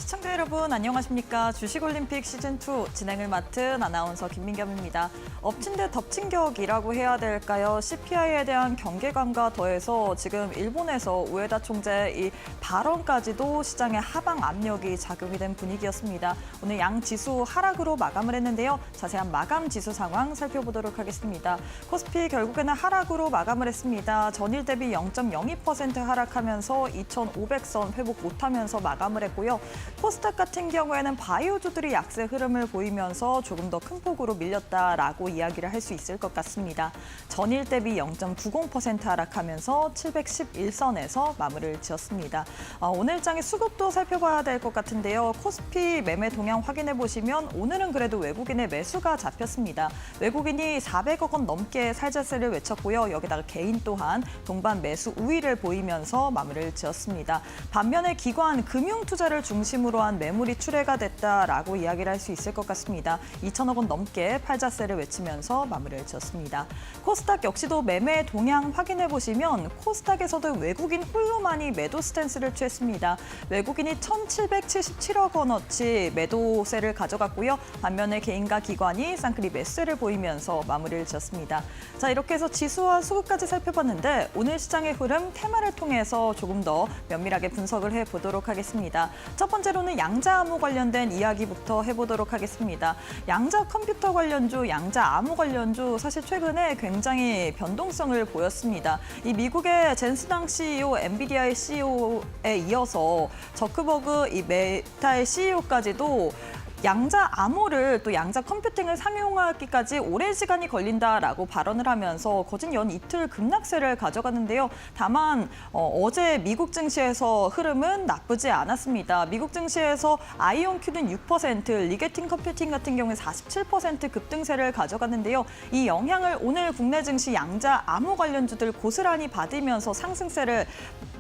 시청자 여러분 안녕하십니까. 주식올림픽 시즌2 진행을 맡은 아나운서 김민겸입니다. 엎친 데 덮친 격이라고 해야 될까요? CPI에 대한 경계감과 더해서 지금 일본에서 우에다 총재의 이 발언까지도 시장의 하방 압력이 작용이 된 분위기였습니다. 오늘 양 지수 하락으로 마감을 했는데요. 자세한 마감 지수 상황 살펴보도록 하겠습니다. 코스피 결국에는 하락으로 마감을 했습니다. 전일 대비 0.02% 하락하면서 2,500선 회복 못하면서 마감을 했고요. 코스닥 같은 경우에는 바이오주들이 약세 흐름을 보이면서 조금 더 큰 폭으로 밀렸다라고 이야기를 할 수 있을 것 같습니다. 전일 대비 0.90% 하락하면서 711선에서 마무리를 지었습니다. 오늘 장의 수급도 살펴봐야 될 것 같은데요. 코스피 매매 동향 확인해 보시면 오늘은 그래도 외국인의 매수가 잡혔습니다. 외국인이 400억 원 넘게 살자세를 외쳤고요. 여기다가 개인 또한 동반 매수 우위를 보이면서 마무리를 지었습니다. 반면에 기관, 금융 투자를 중심으로 한 매물이 출회가 됐다라고 이야기를 할 수 있을 것 같습니다. 2천억 원 넘게 팔자세를 외치면서 마무리를 지었습니다. 코스닥 역시도 매매 동향 확인해 보시면 코스닥에서도 외국인 홀로만이 매도 스탠스를 취했습니다. 외국인이 1,777억 원어치 매도세를 가져갔고요. 반면에 개인과 기관이 쌍크리 매수세를 보이면서 마무리를 지었습니다. 자, 이렇게 해서 지수와 수급까지 살펴봤는데 오늘 시장의 흐름 테마를 통해서 조금 더 면밀하게 분석을 해보도록 하겠습니다. 첫 번째로는 양자 암호 관련된 이야기부터 해보도록 하겠습니다. 양자 컴퓨터 관련주, 양자 암호 관련주 사실 최근에 굉장히 변동성을 보였습니다. 이 미국의 젠슨 CEO, 엔비디아의 CEO에 이어서 저크버그 이 메타의 CEO까지도 양자 암호를 또 양자 컴퓨팅을 상용하기까지 오랜 시간이 걸린다라고 발언을 하면서 거진 연 이틀 급락세를 가져갔는데요. 다만 어제 미국 증시에서 흐름은 나쁘지 않았습니다. 미국 증시에서 아이온큐는 6%, 리게팅 컴퓨팅 같은 경우는 47% 급등세를 가져갔는데요. 이 영향을 오늘 국내 증시 양자 암호 관련주들 고스란히 받으면서 상승세를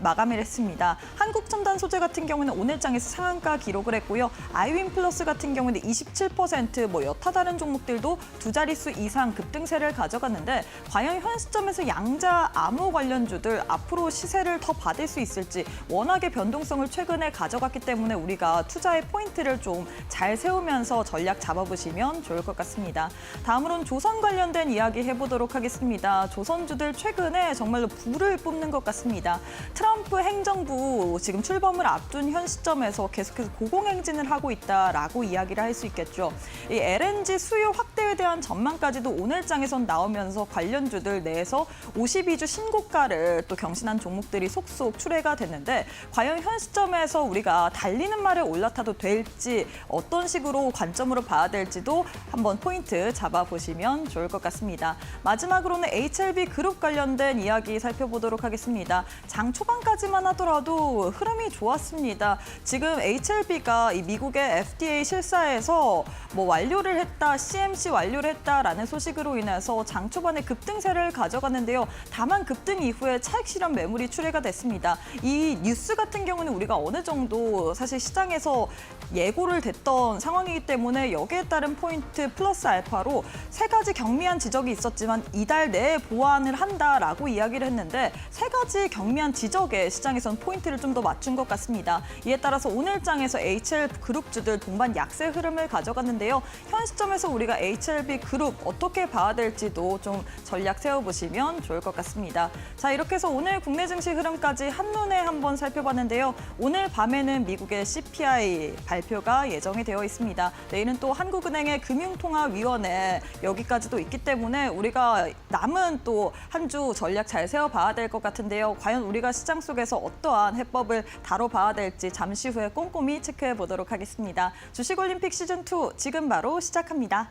마감을 했습니다. 한국첨단 소재 같은 경우는 오늘 장에서 상한가 기록을 했고요. 아이윈 플러스 같은 경우는 27%, 여타 다른 종목들도 두 자릿수 이상 급등세를 가져갔는데 과연 현 시점에서 양자 암호 관련주들 앞으로 시세를 더 받을 수 있을지 워낙에 변동성을 최근에 가져갔기 때문에 우리가 투자의 포인트를 좀 잘 세우면서 전략 잡아보시면 좋을 것 같습니다. 다음으로는 조선 관련된 이야기 해보도록 하겠습니다. 조선주들 최근에 정말로 불을 뿜는 것 같습니다. 트럼프 행정부 지금 출범을 앞둔 현 시점에서 계속해서 고공행진을 하고 있다라고 이야기를 할 수 있겠죠. 이 LNG 수요 확대에 대한 전망까지도 오늘 장에선 나오면서 관련주들 내에서 52주 신고가를 또 경신한 종목들이 속속 출회가 됐는데 과연 현 시점에서 우리가 달리는 말에 올라타도 될지 어떤 식으로 관점으로 봐야 될지도 한번 포인트 잡아보시면 좋을 것 같습니다. 마지막으로는 HLB 그룹 관련된 이야기 살펴보도록 하겠습니다. 장 초반까지만 하더라도 흐름이 좋았습니다. 지금 HLB가 이 미국의 FDA 실사에서 완료를 했다, CMC 완료를 했다라는 소식으로 인해서 장 초반에 급등세를 가져갔는데요. 다만 급등 이후에 차익 실현 매물이 출회가 됐습니다. 이 뉴스 같은 경우는 우리가 어느 정도 사실 시장에서 예고를 됐던 상황이기 때문에 여기에 따른 포인트 플러스 알파로 세 가지 경미한 지적이 있었지만 이달 내에 보완을 한다라고 이야기를 했는데 세 가지 경미한 지적에 시장에선 포인트를 좀 더 맞춘 것 같습니다. 이에 따라서 오늘 장에서 HL 그룹주들 동반 약세 흐름을 가져갔는데요. 현 시점에서 우리가 HLB 그룹 어떻게 봐야 될지도 좀 전략 세워보시면 좋을 것 같습니다. 자, 이렇게 해서 오늘 국내 증시 흐름까지 한눈에 한번 살펴봤는데요. 오늘 밤에는 미국의 CPI 발표가 예정이 되어 있습니다. 내일은 또 한국은행의 금융통화위원회 여기까지도 있기 때문에 우리가 남은 또 한 주 전략 잘 세워봐야 될 것 같은데요. 과연 우리가 시장 속에서 어떠한 해법을 다뤄봐야 될지 잠시 후에 꼼꼼히 체크해 보도록 하겠습니다. 주식올림픽 시즌2 지금 바로 시작합니다.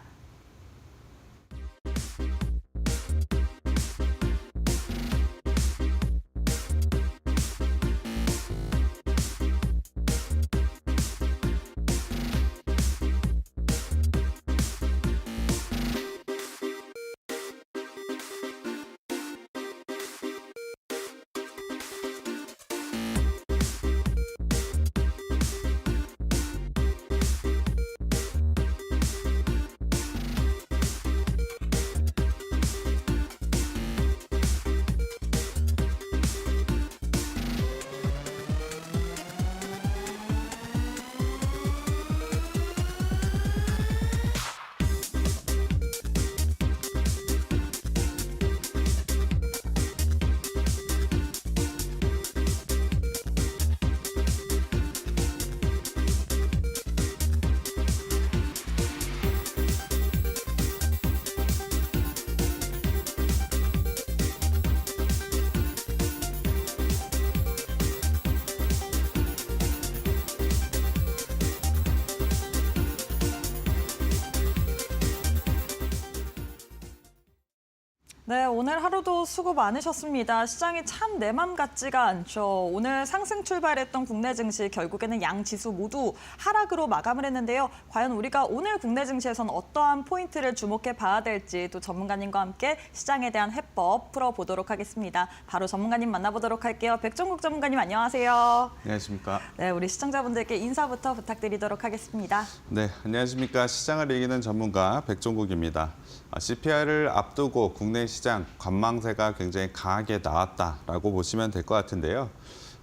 네, 오늘 하루도 수고 많으셨습니다. 시장이 참 내 맘 같지가 않죠. 오늘 상승 출발했던 국내 증시 결국에는 양 지수 모두 하락으로 마감을 했는데요. 과연 우리가 오늘 국내 증시에서는 어떠한 포인트를 주목해 봐야 될지 또 전문가님과 함께 시장에 대한 해법 풀어보도록 하겠습니다. 바로 전문가님 만나보도록 할게요. 백종국 전문가님 안녕하세요. 안녕하십니까. 네, 우리 시청자분들께 인사부터 부탁드리도록 하겠습니다. 네, 안녕하십니까. 시장을 이기는 전문가 백종국입니다. CPI를 앞두고 국내 시장 관망세가 굉장히 강하게 나왔다라고 보시면 될 것 같은데요.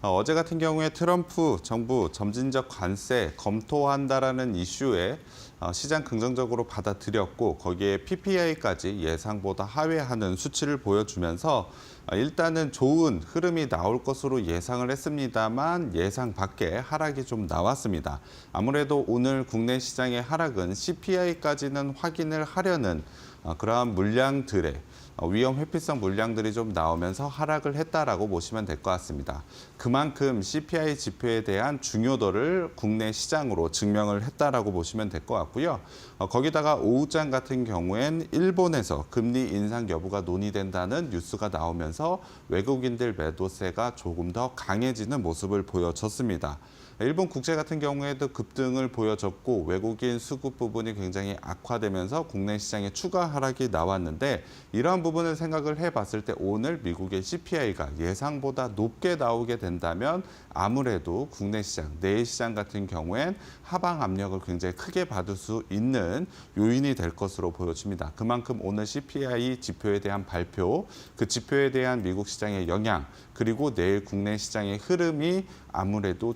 어제 같은 경우에 트럼프 정부 점진적 관세 검토한다라는 이슈에 시장 긍정적으로 받아들였고 거기에 PPI까지 예상보다 하회하는 수치를 보여주면서 일단은 좋은 흐름이 나올 것으로 예상을 했습니다만 예상 밖에 하락이 좀 나왔습니다. 아무래도 오늘 국내 시장의 하락은 CPI까지는 확인을 하려는 그러한 물량들의 위험 회피성 물량들이 좀 나오면서 하락을 했다라고 보시면 될 것 같습니다. 그만큼 CPI 지표에 대한 중요도를 국내 시장으로 증명을 했다라고 보시면 될 것 같고요. 거기다가 오후장 같은 경우엔 일본에서 금리 인상 여부가 논의된다는 뉴스가 나오면서 외국인들 매도세가 조금 더 강해지는 모습을 보여줬습니다. 일본 국채 같은 경우에도 급등을 보여줬고 외국인 수급 부분이 굉장히 악화되면서 국내 시장에 추가 하락이 나왔는데 이러한 부분을 생각을 해봤을 때 오늘 미국의 CPI가 예상보다 높게 나오게 된다면 아무래도 국내 시장, 내일 시장 같은 경우엔 하방 압력을 굉장히 크게 받을 수 있는 요인이 될 것으로 보여집니다. 그만큼 오늘 CPI 지표에 대한 발표, 그 지표에 대한 미국 시장의 영향, 그리고 내일 국내 시장의 흐름이 아무래도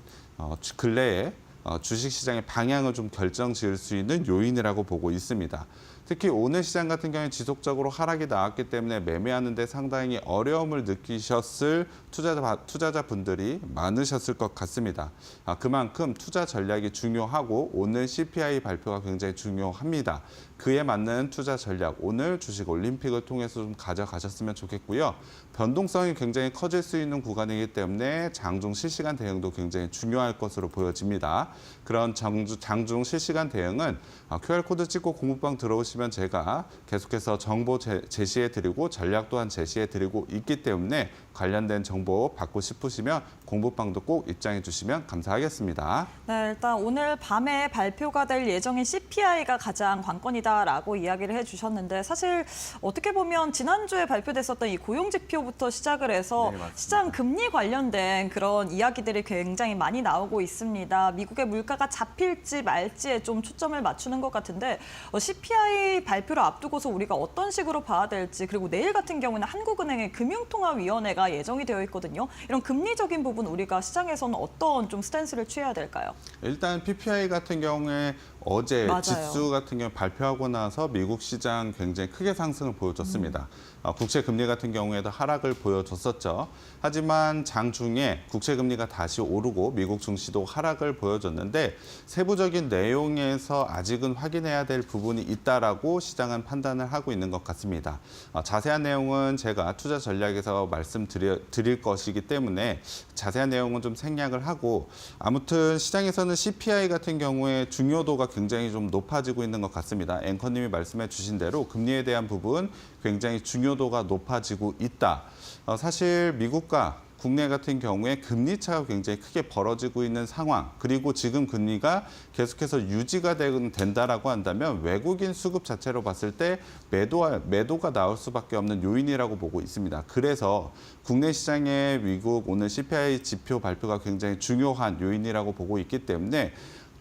근래에 주식시장의 방향을 좀 결정지을 수 있는 요인이라고 보고 있습니다. 특히 오늘 시장 같은 경우에 지속적으로 하락이 나왔기 때문에 매매하는 데 상당히 어려움을 느끼셨을 투자자분들이 많으셨을 것 같습니다. 그만큼 투자 전략이 중요하고 오늘 CPI 발표가 굉장히 중요합니다. 그에 맞는 투자 전략, 오늘 주식 올림픽을 통해서 좀 가져가셨으면 좋겠고요. 변동성이 굉장히 커질 수 있는 구간이기 때문에 장중 실시간 대응도 굉장히 중요할 것으로 보여집니다. 그런 장중 실시간 대응은 QR코드 찍고 공부방 들어오시면 제가 계속해서 정보 제시해드리고 전략 또한 제시해드리고 있기 때문에 관련된 정보 받고 싶으시면 공부방도 꼭 입장해 주시면 감사하겠습니다. 네, 일단 오늘 밤에 발표가 될 예정인 CPI가 가장 관건이다라고 이야기를 해주셨는데 사실 어떻게 보면 지난주에 발표됐었던 이 고용지표부터 시작을 해서 시장 금리 관련된 그런 이야기들이 굉장히 많이 나오고 있습니다. 미국의 물가가 잡힐지 말지에 좀 초점을 맞추는 것 같은데 CPI 발표를 앞두고서 우리가 어떤 식으로 봐야 될지 그리고 내일 같은 경우는 한국은행의 금융통화위원회가 예정이 되어 있거든요. 이런 금리적인 부분 우리가 시장에서는 어떤 좀 스탠스를 취해야 될까요? 일단 PPI 같은 경우에 어제 맞아요. 지수 같은 경우 발표하고 나서 미국 시장 굉장히 크게 상승을 보여줬습니다. 국채 금리 같은 경우에도 하락을 보여줬었죠. 하지만 장중에 국채 금리가 다시 오르고 미국 증시도 하락을 보여줬는데 세부적인 내용에서 아직은 확인해야 될 부분이 있다라고 시장은 판단을 하고 있는 것 같습니다. 자세한 내용은 제가 투자 전략에서 말씀드릴 것이기 때문에 자세한 내용은 좀 생략을 하고 아무튼 시장에서는 CPI 같은 경우에 중요도가 굉장히 좀 높아지고 있는 것 같습니다. 앵커님이 말씀해 주신 대로 금리에 대한 부분 굉장히 중요도가 높아지고 있다. 사실 미국과 국내 같은 경우에 금리 차가 굉장히 크게 벌어지고 있는 상황 그리고 지금 금리가 계속해서 유지가 된다라고 한다면 외국인 수급 자체로 봤을 때 매도가 나올 수밖에 없는 요인이라고 보고 있습니다. 그래서 국내 시장의 미국 오늘 CPI 지표 발표가 굉장히 중요한 요인이라고 보고 있기 때문에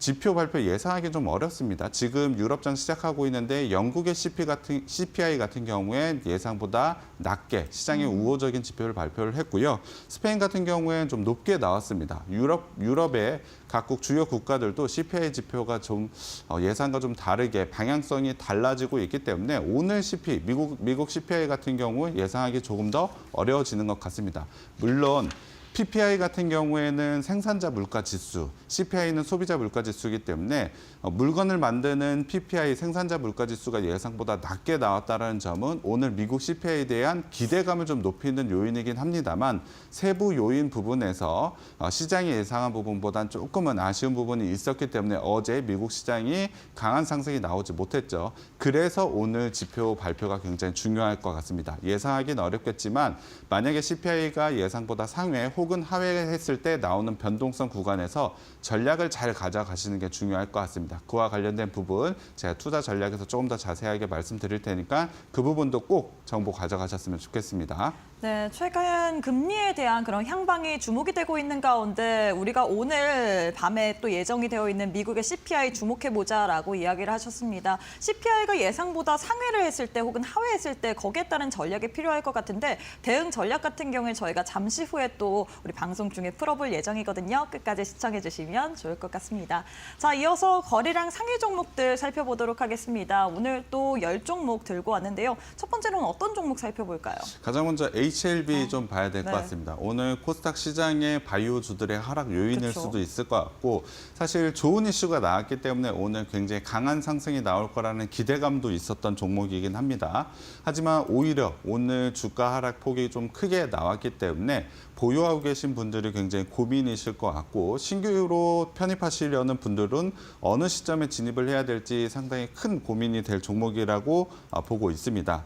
지표 발표 예상하기 좀 어렵습니다. 지금 유럽장 시작하고 있는데 영국의 CPI 같은 경우엔 예상보다 낮게 시장의 우호적인 지표를 발표를 했고요. 스페인 같은 경우엔 좀 높게 나왔습니다. 유럽의 각국 주요 국가들도 CPI 지표가 좀 예상과 좀 다르게 방향성이 달라지고 있기 때문에 오늘 CPI, 미국 CPI 같은 경우 예상하기 조금 더 어려워지는 것 같습니다. 물론 PPI 같은 경우에는 생산자 물가 지수, CPI는 소비자 물가 지수이기 때문에 물건을 만드는 PPI 생산자 물가 지수가 예상보다 낮게 나왔다는 점은 오늘 미국 CPI에 대한 기대감을 좀 높이는 요인이긴 합니다만 세부 요인 부분에서 시장이 예상한 부분보단 조금은 아쉬운 부분이 있었기 때문에 어제 미국 시장이 강한 상승이 나오지 못했죠. 그래서 오늘 지표 발표가 굉장히 중요할 것 같습니다. 예상하기는 어렵겠지만 만약에 CPI가 예상보다 상회 혹은 하회했을 때 나오는 변동성 구간에서 전략을 잘 가져가시는 게 중요할 것 같습니다. 그와 관련된 부분 제가 투자 전략에서 조금 더 자세하게 말씀드릴 테니까 그 부분도 꼭 정보 가져가셨으면 좋겠습니다. 네, 최근 금리에 대한 그런 향방이 주목이 되고 있는 가운데 우리가 오늘 밤에 또 예정이 되어 있는 미국의 CPI 주목해보자라고 이야기를 하셨습니다. CPI가 예상보다 상회를 했을 때 혹은 하회했을 때 거기에 따른 전략이 필요할 것 같은데 대응 전략 같은 경우에 저희가 잠시 후에 또 우리 방송 중에 풀어볼 예정이거든요. 끝까지 시청해 주시면 좋을 것 같습니다. 자, 이어서 거래량 상위 종목들 살펴보도록 하겠습니다. 오늘 또 10종목 들고 왔는데요. 첫 번째로는 어떤 종목 살펴볼까요? 가장 먼저 HLB 좀 봐야 될 것 네. 같습니다. 오늘 코스닥 시장의 바이오주들의 하락 요인일 그쵸. 수도 있을 것 같고 사실 좋은 이슈가 나왔기 때문에 오늘 굉장히 강한 상승이 나올 거라는 기대감도 있었던 종목이긴 합니다. 하지만 오히려 오늘 주가 하락 폭이 좀 크게 나왔기 때문에 보유하고 계신 분들이 굉장히 고민이실 것 같고 신규로 편입하시려는 분들은 어느 시점에 진입을 해야 될지 상당히 큰 고민이 될 종목이라고 보고 있습니다.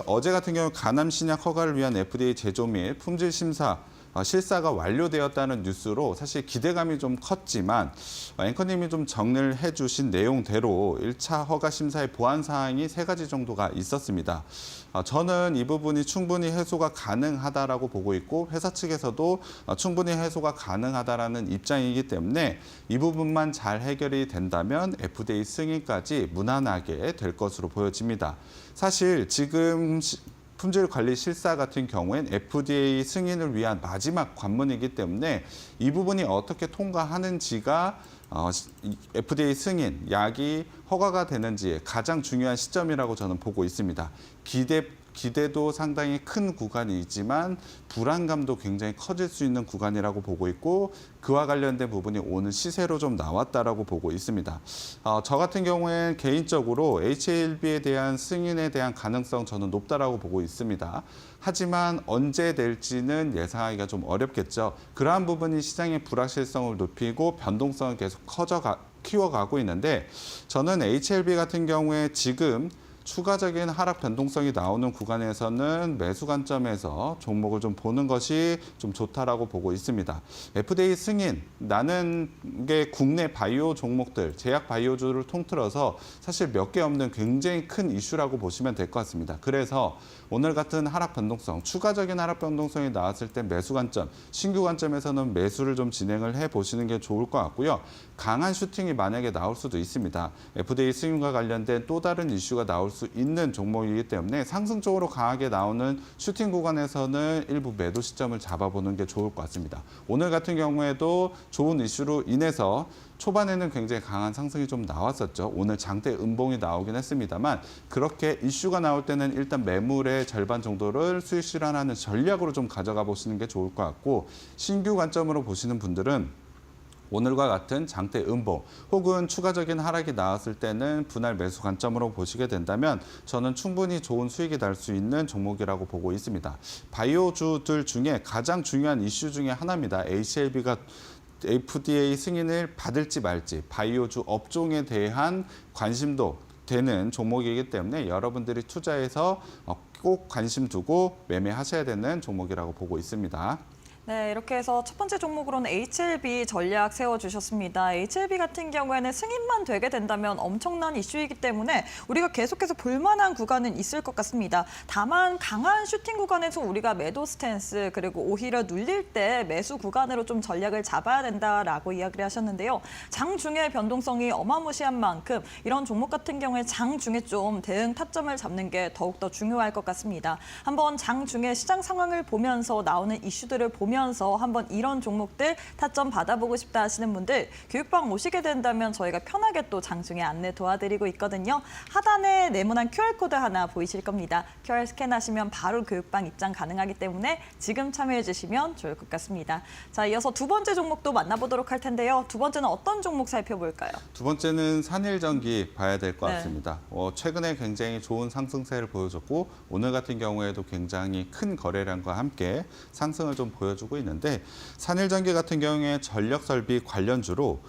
어제 같은 경우 간암 신약 허가를 위한 FDA 제조 및 품질 심사 실사가 완료되었다는 뉴스로 사실 기대감이 좀 컸지만 앵커님이 좀 정리를 해주신 내용대로 1차 허가 심사의 보완 사항이 3가지 정도가 있었습니다. 저는 이 부분이 충분히 해소가 가능하다라고 보고 있고 회사 측에서도 충분히 해소가 가능하다라는 입장이기 때문에 이 부분만 잘 해결이 된다면 FDA 승인까지 무난하게 될 것으로 보여집니다. 사실 지금 품질 관리 실사 같은 경우엔 FDA 승인을 위한 마지막 관문이기 때문에 이 부분이 어떻게 통과하는지가 FDA 승인, 약이 허가가 되는지의 가장 중요한 시점이라고 저는 보고 있습니다. 기대도 상당히 큰 구간이지만 불안감도 굉장히 커질 수 있는 구간이라고 보고 있고 그와 관련된 부분이 오늘 시세로 좀 나왔다라고 보고 있습니다. 저 같은 경우엔 개인적으로 HLB에 대한 승인에 대한 가능성 저는 높다라고 보고 있습니다. 하지만 언제 될지는 예상하기가 좀 어렵겠죠. 그러한 부분이 시장의 불확실성을 높이고 변동성을 계속 키워가고 있는데 저는 HLB 같은 경우에 지금 추가적인 하락 변동성이 나오는 구간에서는 매수 관점에서 종목을 좀 보는 것이 좀 좋다라고 보고 있습니다. FDA 승인, 나는 게 국내 바이오 종목들, 제약 바이오주를 통틀어서 사실 몇 개 없는 굉장히 큰 이슈라고 보시면 될 것 같습니다. 그래서 오늘 같은 하락 변동성, 추가적인 하락 변동성이 나왔을 때 매수 관점, 신규 관점에서는 매수를 좀 진행을 해보시는 게 좋을 것 같고요. 강한 슈팅이 만약에 나올 수도 있습니다. FDA 승인과 관련된 또 다른 이슈가 나올 수 있는 종목이기 때문에 상승적으로 강하게 나오는 슈팅 구간에서는 일부 매도 시점을 잡아보는 게 좋을 것 같습니다. 오늘 같은 경우에도 좋은 이슈로 인해서 초반에는 굉장히 강한 상승이 좀 나왔었죠. 오늘 장대 음봉이 나오긴 했습니다만 그렇게 이슈가 나올 때는 일단 매물의 절반 정도를 수익 실현하는 전략으로 좀 가져가 보시는 게 좋을 것 같고 신규 관점으로 보시는 분들은 오늘과 같은 장대 음봉 혹은 추가적인 하락이 나왔을 때는 분할 매수 관점으로 보시게 된다면 저는 충분히 좋은 수익이 날 수 있는 종목이라고 보고 있습니다. 바이오주들 중에 가장 중요한 이슈 중에 하나입니다. HLB가 FDA 승인을 받을지 말지 바이오주 업종에 대한 관심도 되는 종목이기 때문에 여러분들이 투자해서 꼭 관심 두고 매매하셔야 되는 종목이라고 보고 있습니다. 네, 이렇게 해서 첫 번째 종목으로는 HLB 전략 세워주셨습니다. HLB 같은 경우에는 승인만 되게 된다면 엄청난 이슈이기 때문에 우리가 계속해서 볼만한 구간은 있을 것 같습니다. 다만 강한 슈팅 구간에서 우리가 매도 스탠스 그리고 오히려 눌릴 때 매수 구간으로 좀 전략을 잡아야 된다라고 이야기를 하셨는데요. 장중에 변동성이 어마무시한 만큼 이런 종목 같은 경우에 장중에 좀 대응 타점을 잡는 게 더욱더 중요할 것 같습니다. 한번 장중에 시장 상황을 보면서 나오는 이슈들을 보면서 보면서 한번 이런 종목들 타점 받아보고 싶다 하시는 분들 교육방 오시게 된다면 저희가 편하게 또 장중에 안내 도와드리고 있거든요. 하단에 네모난 QR코드 하나 보이실 겁니다. QR 스캔하시면 바로 교육방 입장 가능하기 때문에 지금 참여해 주시면 좋을 것 같습니다. 자, 이어서 두 번째 종목도 만나보도록 할 텐데요. 두 번째는 어떤 종목 살펴볼까요? 두 번째는 산일전기 봐야 될 것 네. 같습니다. 최근에 굉장히 좋은 상승세를 보여줬고 오늘 같은 경우에도 굉장히 큰 거래량과 함께 상승을 좀 보여주고 있는데 산일전기 같은 경우에 전력 설비 관련주로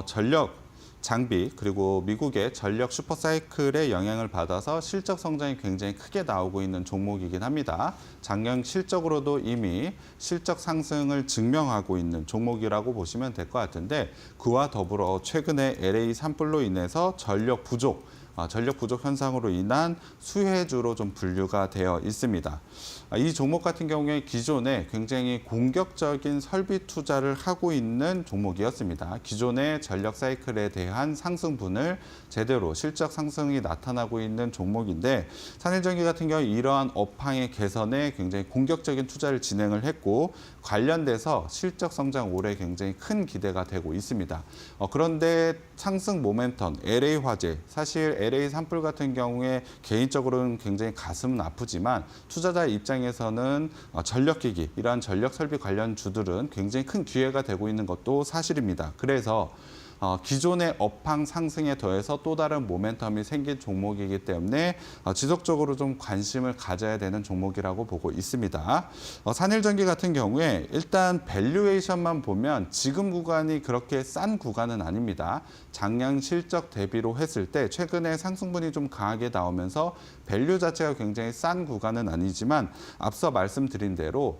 전력 장비 그리고 미국의 전력 슈퍼사이클의 영향을 받아서 실적 성장이 굉장히 크게 나오고 있는 종목이긴 합니다. 작년 실적으로도 이미 실적 상승을 증명하고 있는 종목이라고 보시면 될 것 같은데 그와 더불어 최근에 LA 산불로 인해서 전력 부족 현상으로 인한 수혜주로 좀 분류가 되어 있습니다. 이 종목 같은 경우에 기존에 굉장히 공격적인 설비 투자를 하고 있는 종목이었습니다. 기존의 전력 사이클에 대한 상승분을 제대로 실적 상승이 나타나고 있는 종목인데 산일전기 같은 경우 이러한 업황의 개선에 굉장히 공격적인 투자를 진행을 했고 관련돼서 실적 성장 올해 굉장히 큰 기대가 되고 있습니다. 그런데 상승 모멘텀, LA 화재, 사실 LA 산불 같은 경우에 개인적으로는 굉장히 가슴은 아프지만 투자자 입장에서는 전력기기, 이러한 전력 설비 관련 주들은 굉장히 큰 기회가 되고 있는 것도 사실입니다. 그래서 기존의 업황 상승에 더해서 또 다른 모멘텀이 생긴 종목이기 때문에 지속적으로 좀 관심을 가져야 되는 종목이라고 보고 있습니다. 산일전기 같은 경우에 일단 밸류에이션만 보면 지금 구간이 그렇게 싼 구간은 아닙니다. 작년 실적 대비로 했을 때 최근에 상승분이 좀 강하게 나오면서 밸류 자체가 굉장히 싼 구간은 아니지만 앞서 말씀드린 대로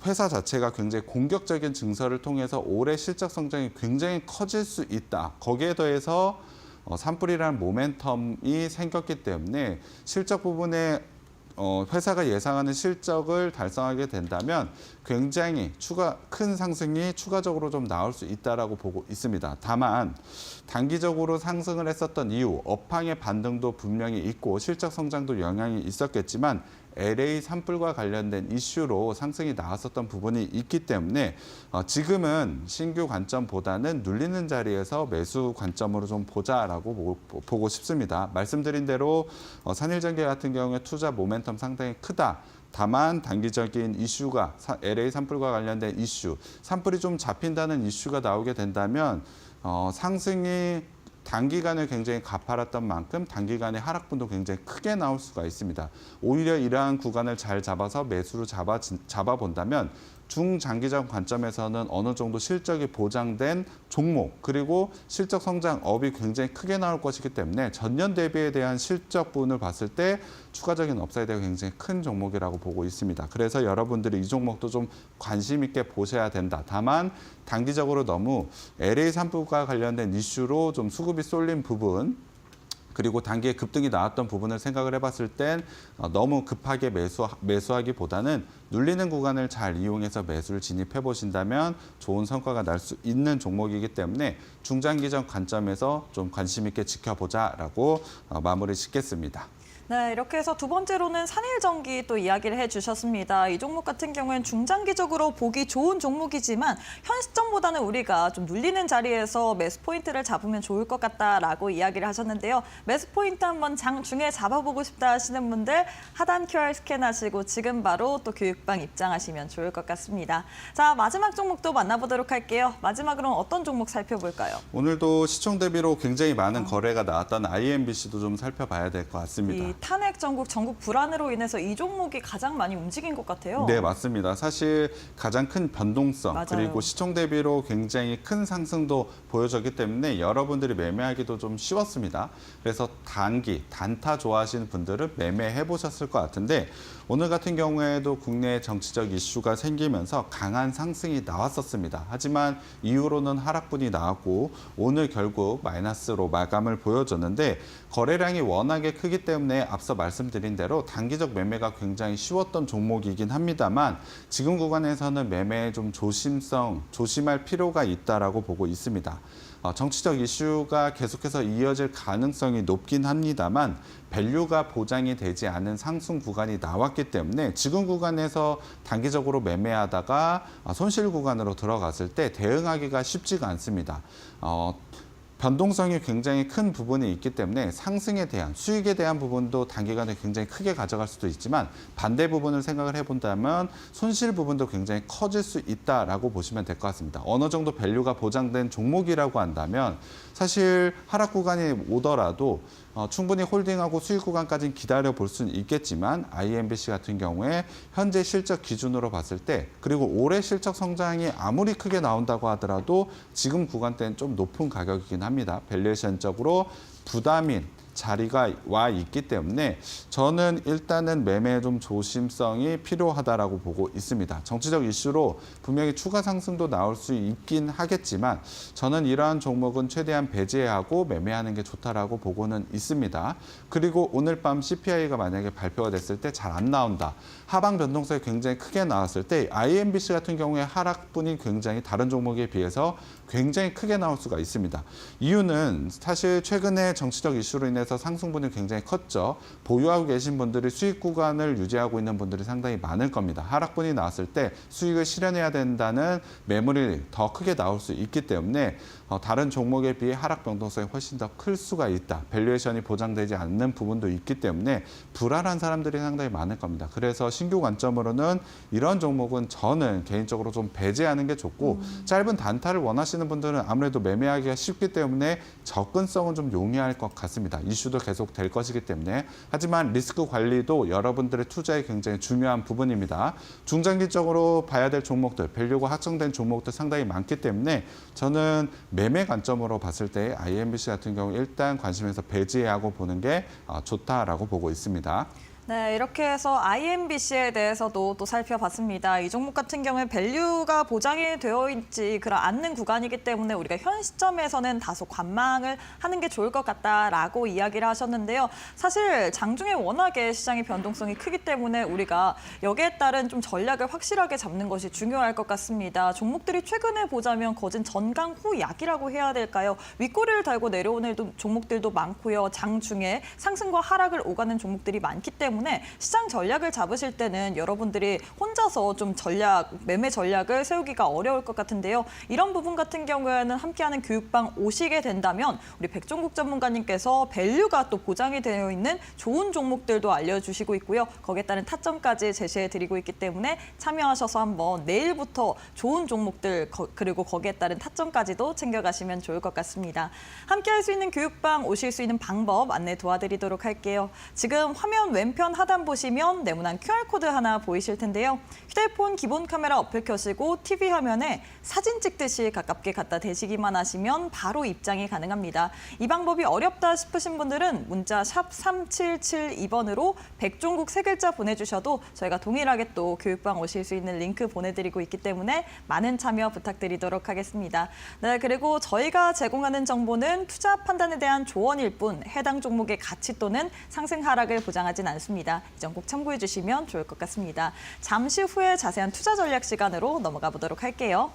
회사 자체가 굉장히 공격적인 증설을 통해서 올해 실적 성장이 굉장히 커질 수 있다. 거기에 더해서 산불이라는 모멘텀이 생겼기 때문에 실적 부분에 회사가 예상하는 실적을 달성하게 된다면 굉장히 큰 상승이 추가적으로 좀 나올 수 있다라고 보고 있습니다. 다만 단기적으로 상승을 했었던 이유, 업황의 반등도 분명히 있고 실적 성장도 영향이 있었겠지만 LA 산불과 관련된 이슈로 상승이 나왔었던 부분이 있기 때문에 지금은 신규 관점보다는 눌리는 자리에서 매수 관점으로 좀 보자라고 보고 싶습니다. 말씀드린 대로 산일전기 같은 경우에 투자 모멘텀 상당히 크다. 다만 단기적인 이슈가 LA 산불과 관련된 이슈, 산불이 좀 잡힌다는 이슈가 나오게 된다면 상승이 단기간에 굉장히 가파랐던 만큼 단기간에 하락분도 굉장히 크게 나올 수가 있습니다. 오히려 이러한 구간을 잘 잡아서 매수로 잡아본다면 중장기적 관점에서는 어느 정도 실적이 보장된 종목 그리고 실적 성장업이 굉장히 크게 나올 것이기 때문에 전년 대비에 대한 실적분을 봤을 때 추가적인 업사이드가 굉장히 큰 종목이라고 보고 있습니다. 그래서 여러분들이 이 종목도 좀 관심 있게 보셔야 된다. 다만 단기적으로 너무 LA 산불과 관련된 이슈로 좀 수급이 쏠린 부분 그리고 단기에 급등이 나왔던 부분을 생각을 해봤을 땐 너무 급하게 매수하기보다는 눌리는 구간을 잘 이용해서 매수를 진입해 보신다면 좋은 성과가 날 수 있는 종목이기 때문에 중장기적 관점에서 좀 관심 있게 지켜보자라고 마무리 짓겠습니다. 네, 이렇게 해서 두 번째로는 산일전기 또 이야기를 해주셨습니다. 이 종목 같은 경우에는 중장기적으로 보기 좋은 종목이지만 현 시점보다는 우리가 좀 눌리는 자리에서 매수 포인트를 잡으면 좋을 것 같다라고 이야기를 하셨는데요. 매수 포인트 한번 장중에 잡아보고 싶다 하시는 분들 하단 QR 스캔하시고 지금 바로 또 교육방 입장하시면 좋을 것 같습니다. 자, 마지막 종목도 만나보도록 할게요. 마지막으로는 어떤 종목 살펴볼까요? 오늘도 시총 대비로 굉장히 많은 거래가 나왔던 IMBC도 좀 살펴봐야 될 것 같습니다. 이 탄핵 전국 불안으로 인해서 이 종목이 가장 많이 움직인 것 같아요. 네, 맞습니다. 사실 가장 큰 변동성 맞아요. 그리고 시총 대비로 굉장히 큰 상승도 보여줬기 때문에 여러분들이 매매하기도 좀 쉬웠습니다. 그래서 단타 좋아하시는 분들은 매매해 보셨을 것 같은데 오늘 같은 경우에도 국내 정치적 이슈가 생기면서 강한 상승이 나왔었습니다. 하지만 이후로는 하락분이 나왔고 오늘 결국 마이너스로 마감을 보여줬는데 거래량이 워낙에 크기 때문에 앞서 말씀드린 대로 단기적 매매가 굉장히 쉬웠던 종목이긴 합니다만 지금 구간에서는 매매에 좀 조심할 필요가 있다라고 보고 있습니다. 정치적 이슈가 계속해서 이어질 가능성이 높긴 합니다만 밸류가 보장이 되지 않은 상승 구간이 나왔기 때문에 지금 구간에서 단기적으로 매매하다가 손실 구간으로 들어갔을 때 대응하기가 쉽지가 않습니다. 변동성이 굉장히 큰 부분이 있기 때문에 상승에 대한 수익에 대한 부분도 단기간에 굉장히 크게 가져갈 수도 있지만 반대 부분을 생각을 해본다면 손실 부분도 굉장히 커질 수 있다라고 보시면 될 것 같습니다. 어느 정도 밸류가 보장된 종목이라고 한다면 사실 하락 구간이 오더라도 충분히 홀딩하고 수익 구간까지는 기다려 볼 수는 있겠지만 IMBC 같은 경우에 현재 실적 기준으로 봤을 때 그리고 올해 실적 성장이 아무리 크게 나온다고 하더라도 지금 구간대는 좀 높은 가격이긴 합니다. 밸류에이션적으로 부담인 자리가 와 있기 때문에 저는 일단은 매매에 좀 조심성이 필요하다라고 보고 있습니다. 정치적 이슈로 분명히 추가 상승도 나올 수 있긴 하겠지만 저는 이러한 종목은 최대한 배제하고 매매하는 게 좋다라고 보고는 있습니다. 그리고 오늘 밤 CPI가 만약에 발표가 됐을 때 잘 안 나온다. 하방 변동성이 굉장히 크게 나왔을 때 IMBC 같은 경우에 하락분이 굉장히 다른 종목에 비해서 굉장히 크게 나올 수가 있습니다. 이유는 사실 최근에 정치적 이슈로 인해서 상승분이 굉장히 컸죠. 보유하고 계신 분들이 수익 구간을 유지하고 있는 분들이 상당히 많을 겁니다. 하락분이 나왔을 때 수익을 실현해야 된다는 매물이 더 크게 나올 수 있기 때문에 다른 종목에 비해 하락 변동성이 훨씬 더 클 수가 있다. 밸류에이션이 보장되지 않는 부분도 있기 때문에 불안한 사람들이 상당히 많을 겁니다. 그래서 신규 관점으로는 이런 종목은 저는 개인적으로 좀 배제하는 게 좋고 짧은 단타를 원하시는 분들은 아무래도 매매하기가 쉽기 때문에 접근성은 좀 용이할 것 같습니다. 이슈도 계속 될 것이기 때문에. 하지만 리스크 관리도 여러분들의 투자에 굉장히 중요한 부분입니다. 중장기적으로 봐야 될 종목들, 밸류가 확정된 종목들 상당히 많기 때문에 저는 매매 관점으로 봤을 때 IMBC 같은 경우 일단 관심에서 배제하고 보는 게 좋다라고 보고 있습니다. 네, 이렇게 해서 IMBC에 대해서도 또 살펴봤습니다. 이 종목 같은 경우에 밸류가 보장이 되어 있지 않는 구간이기 때문에 우리가 현 시점에서는 다소 관망을 하는 게 좋을 것 같다라고 이야기를 하셨는데요. 사실 장중에 워낙에 시장의 변동성이 크기 때문에 우리가 여기에 따른 좀 전략을 확실하게 잡는 것이 중요할 것 같습니다. 종목들이 최근에 보자면 거진 전강 후 약이라고 해야 될까요? 윗꼬리를 달고 내려오는 종목들도 많고요. 장중에 상승과 하락을 오가는 종목들이 많기 때문에 시장 전략을 잡으실 때는 여러분들이 혼자서 좀 매매 전략을 세우기가 어려울 것 같은데요. 이런 부분 같은 경우에는 함께하는 교육방 오시게 된다면 우리 백종국 전문가님께서 밸류가 또 보장이 되어 있는 좋은 종목들도 알려주시고 있고요. 거기에 따른 타점까지 제시해드리고 있기 때문에 참여하셔서 한번 내일부터 좋은 종목들 그리고 거기에 따른 타점까지도 챙겨가시면 좋을 것 같습니다. 함께할 수 있는 교육방 오실 수 있는 방법 안내 도와드리도록 할게요. 지금 화면 왼편 하단 보시면 네모난 QR코드 하나 보이실 텐데요. 휴대폰 기본 카메라 어플 켜시고 TV 화면에 사진 찍듯이 가깝게 갖다 대시기만 하시면 바로 입장이 가능합니다. 이 방법이 어렵다 싶으신 분들은 문자 샵 3772번으로 백종국 3글자 보내주셔도 저희가 동일하게 또 교육방 오실 수 있는 링크 보내드리고 있기 때문에 많은 참여 부탁드리도록 하겠습니다. 네, 그리고 저희가 제공하는 정보는 투자 판단에 대한 조언일 뿐 해당 종목의 가치 또는 상승 하락을 보장하진 않습니다. 이 점 꼭 참고해 주시면 좋을 것 같습니다. 잠시 후에 자세한 투자 전략 시간으로 넘어가 보도록 할게요.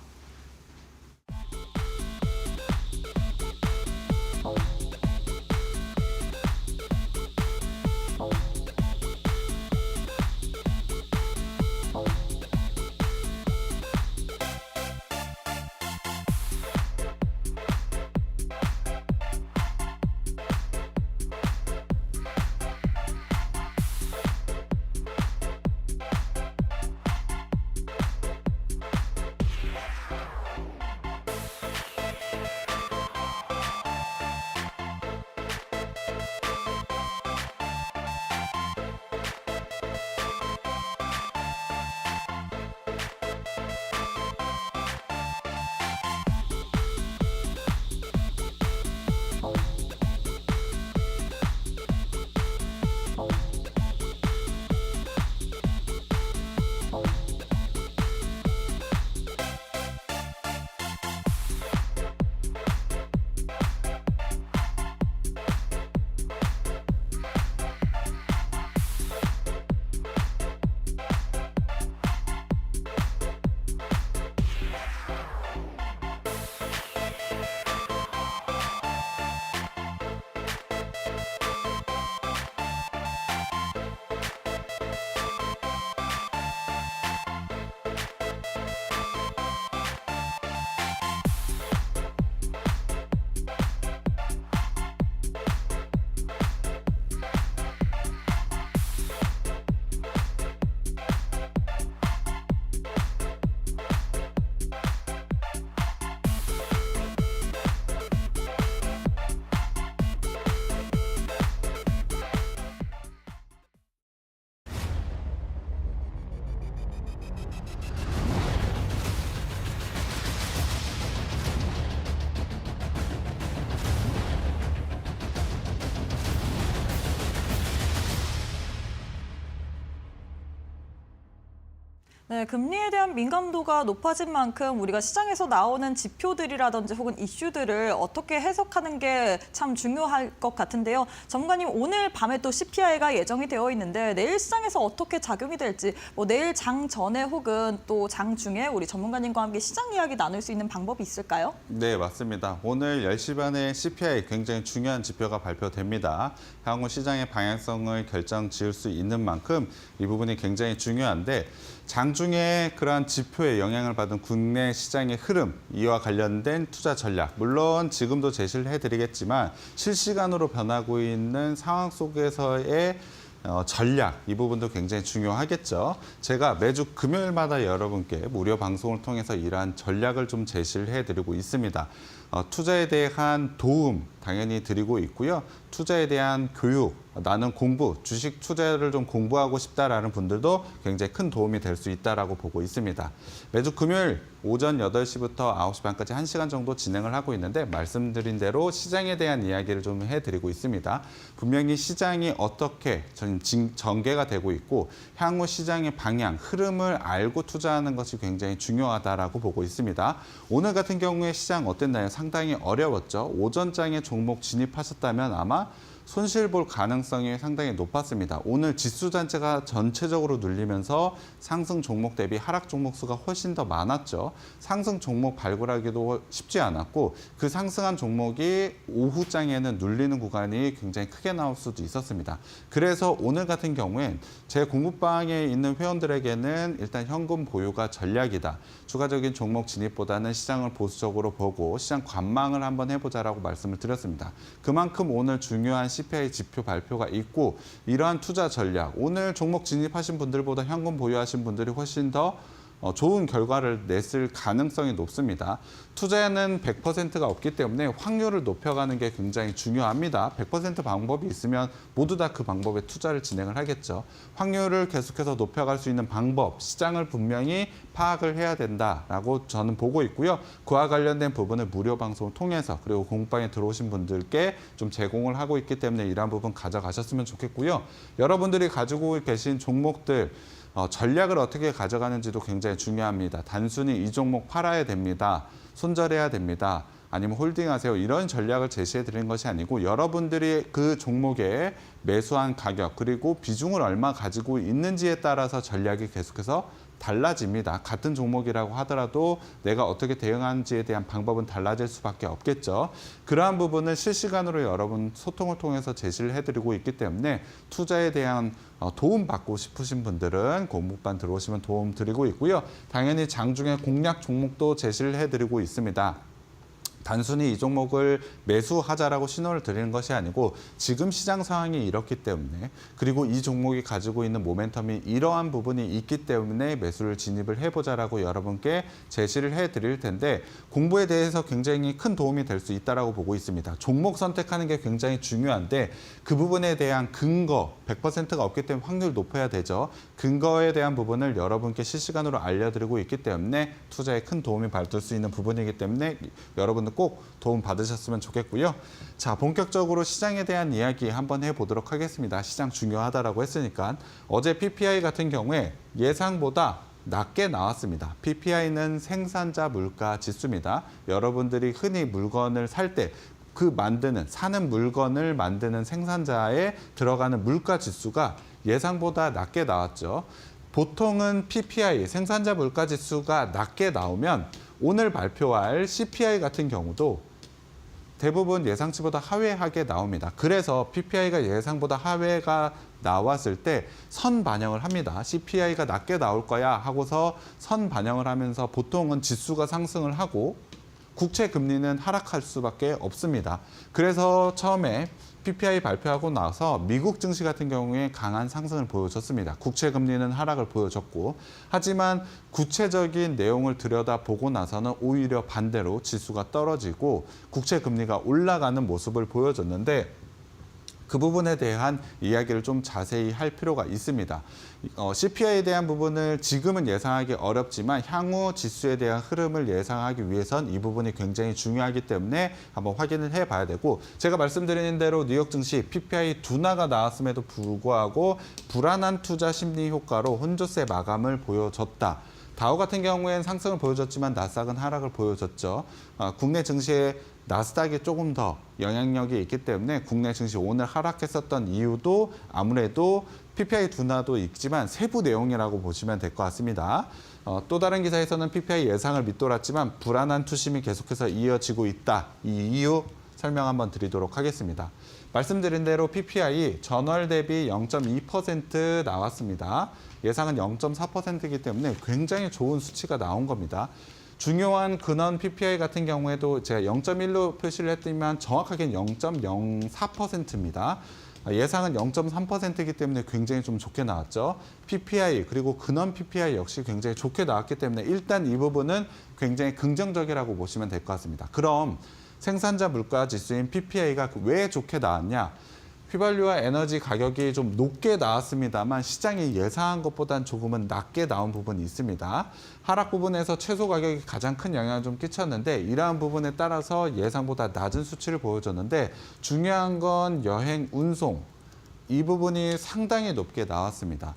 네, 금리에 대한 민감도가 높아진 만큼 우리가 시장에서 나오는 지표들이라든지 혹은 이슈들을 어떻게 해석하는 게 참 중요할 것 같은데요. 전문가님, 오늘 밤에 또 CPI가 예정이 되어 있는데 내일 시장에서 어떻게 작용이 될지, 내일 장 전에 혹은 또 장 중에 우리 전문가님과 함께 시장 이야기 나눌 수 있는 방법이 있을까요? 네, 맞습니다. 오늘 10시 반에 CPI 굉장히 중요한 지표가 발표됩니다. 향후 시장의 방향성을 결정 지을 수 있는 만큼 이 부분이 굉장히 중요한데 장중에 그러한 지표에 영향을 받은 국내 시장의 흐름, 이와 관련된 투자 전략, 물론 지금도 제시를 해드리겠지만 실시간으로 변하고 있는 상황 속에서의 전략, 이 부분도 굉장히 중요하겠죠. 제가 매주 금요일마다 여러분께 무료 방송을 통해서 이러한 전략을 좀 제시를 해드리고 있습니다. 투자에 대한 도움 당연히 드리고 있고요. 투자에 대한 교육, 나는 공부, 주식 투자를 좀 공부하고 싶다라는 분들도 굉장히 큰 도움이 될 수 있다라고 보고 있습니다. 매주 금요일 오전 8시부터 9시 반까지 1시간 정도 진행을 하고 있는데 말씀드린 대로 시장에 대한 이야기를 좀 해드리고 있습니다. 분명히 시장이 어떻게 전개가 되고 있고 향후 시장의 방향, 흐름을 알고 투자하는 것이 굉장히 중요하다라고 보고 있습니다. 오늘 같은 경우에 시장 어땠나요? 상당히 어려웠죠. 오전장에 종목 진입하셨다면 아마 손실 볼 가능성이 상당히 높았습니다. 오늘 지수 자체가 전체적으로 눌리면서 상승 종목 대비 하락 종목 수가 훨씬 더 많았죠. 상승 종목 발굴하기도 쉽지 않았고 그 상승한 종목이 오후장에는 눌리는 구간이 굉장히 크게 나올 수도 있었습니다. 그래서 오늘 같은 경우엔 제 공부방에 있는 회원들에게는 일단 현금 보유가 전략이다. 추가적인 종목 진입보다는 시장을 보수적으로 보고 시장 관망을 한번 해보자라고 말씀을 드렸습니다. 그만큼 오늘 중요한 CPI 지표 발표가 있고 이러한 투자 전략, 오늘 종목 진입하신 분들보다 현금 보유하신 분들이 훨씬 더 좋은 결과를 냈을 가능성이 높습니다. 투자에는 100%가 없기 때문에 확률을 높여가는 게 굉장히 중요합니다. 100% 방법이 있으면 모두 다 그 방법에 투자를 진행을 하겠죠. 확률을 계속해서 높여갈 수 있는 방법, 시장을 분명히 파악을 해야 된다라고 저는 보고 있고요. 그와 관련된 부분을 무료 방송을 통해서 그리고 공부방에 들어오신 분들께 좀 제공을 하고 있기 때문에 이러한 부분 가져가셨으면 좋겠고요. 여러분들이 가지고 계신 종목들 전략을 어떻게 가져가는지도 굉장히 중요합니다. 단순히 이 종목 팔아야 됩니다. 손절해야 됩니다. 아니면 홀딩하세요. 이런 전략을 제시해 드리는 것이 아니고 여러분들이 그 종목에 매수한 가격 그리고 비중을 얼마 가지고 있는지에 따라서 전략이 계속해서 달라집니다. 같은 종목이라고 하더라도 내가 어떻게 대응하는지에 대한 방법은 달라질 수밖에 없겠죠. 그러한 부분은 실시간으로 여러분 소통을 통해서 제시를 해드리고 있기 때문에 투자에 대한 도움 받고 싶으신 분들은 공부반 들어오시면 도움 드리고 있고요. 당연히 장중에 공략 종목도 제시를 해드리고 있습니다. 단순히 이 종목을 매수하자라고 신호를 드리는 것이 아니고 지금 시장 상황이 이렇기 때문에 그리고 이 종목이 가지고 있는 모멘텀이 이러한 부분이 있기 때문에 매수를 진입을 해보자라고 여러분께 제시를 해드릴 텐데 공부에 대해서 굉장히 큰 도움이 될 수 있다라고 보고 있습니다. 종목 선택하는 게 굉장히 중요한데 그 부분에 대한 근거 100%가 없기 때문에 확률 높여야 되죠. 근거에 대한 부분을 여러분께 실시간으로 알려드리고 있기 때문에 투자에 큰 도움이 받을 수 있는 부분이기 때문에 여러분들 꼭 도움 받으셨으면 좋겠고요. 자, 본격적으로 시장에 대한 이야기 한번 해보도록 하겠습니다. 시장 중요하다라고 했으니까 어제 PPI 같은 경우에 예상보다 낮게 나왔습니다. PPI는 생산자 물가 지수입니다. 여러분들이 흔히 물건을 살 때 사는 물건을 만드는 생산자에 들어가는 물가 지수가 예상보다 낮게 나왔죠. 보통은 PPI, 생산자 물가 지수가 낮게 나오면 오늘 발표할 CPI 같은 경우도 대부분 예상치보다 하회하게 나옵니다. 그래서 PPI가 예상보다 하회가 나왔을 때 선 반영을 합니다. CPI가 낮게 나올 거야 하고서 선 반영을 하면서 보통은 지수가 상승을 하고 국채 금리는 하락할 수밖에 없습니다. 그래서 처음에 PPI 발표하고 나서 미국 증시 같은 경우에 강한 상승을 보여줬습니다. 국채 금리는 하락을 보여줬고 하지만 구체적인 내용을 들여다보고 나서는 오히려 반대로 지수가 떨어지고 국채 금리가 올라가는 모습을 보여줬는데 그 부분에 대한 이야기를 좀 자세히 할 필요가 있습니다. CPI에 대한 부분을 지금은 예상하기 어렵지만 향후 지수에 대한 흐름을 예상하기 위해선 이 부분이 굉장히 중요하기 때문에 한번 확인을 해봐야 되고, 제가 말씀드린 대로 뉴욕 증시 PPI 둔화가 나왔음에도 불구하고 불안한 투자 심리 효과로 혼조세 마감을 보여줬다. 다우 같은 경우에는 상승을 보여줬지만 나스닥은 하락을 보여줬죠. 국내 증시에 나스닥이 조금 더 영향력이 있기 때문에 국내 증시 오늘 하락했었던 이유도 아무래도 PPI 둔화도 있지만 세부 내용이라고 보시면 될 것 같습니다. 또 다른 기사에서는 PPI 예상을 밑돌았지만 불안한 투심이 계속해서 이어지고 있다. 이 이유 설명 한번 드리도록 하겠습니다. 말씀드린 대로 PPI 전월 대비 0.2% 나왔습니다. 예상은 0.4%이기 때문에 굉장히 좋은 수치가 나온 겁니다. 중요한 근원 PPI 같은 경우에도 제가 0.1로 표시를 했지만 정확하게는 0.04%입니다. 예상은 0.3%이기 때문에 굉장히 좀 좋게 나왔죠. PPI 그리고 근원 PPI 역시 굉장히 좋게 나왔기 때문에 일단 이 부분은 굉장히 긍정적이라고 보시면 될 것 같습니다. 그럼 생산자 물가 지수인 PPI가 왜 좋게 나왔냐? 휘발유와 에너지 가격이 좀 높게 나왔습니다만 시장이 예상한 것보단 조금은 낮게 나온 부분이 있습니다. 하락 부분에서 채소 가격이 가장 큰 영향을 좀 끼쳤는데 이러한 부분에 따라서 예상보다 낮은 수치를 보여줬는데 중요한 건 여행, 운송 이 부분이 상당히 높게 나왔습니다.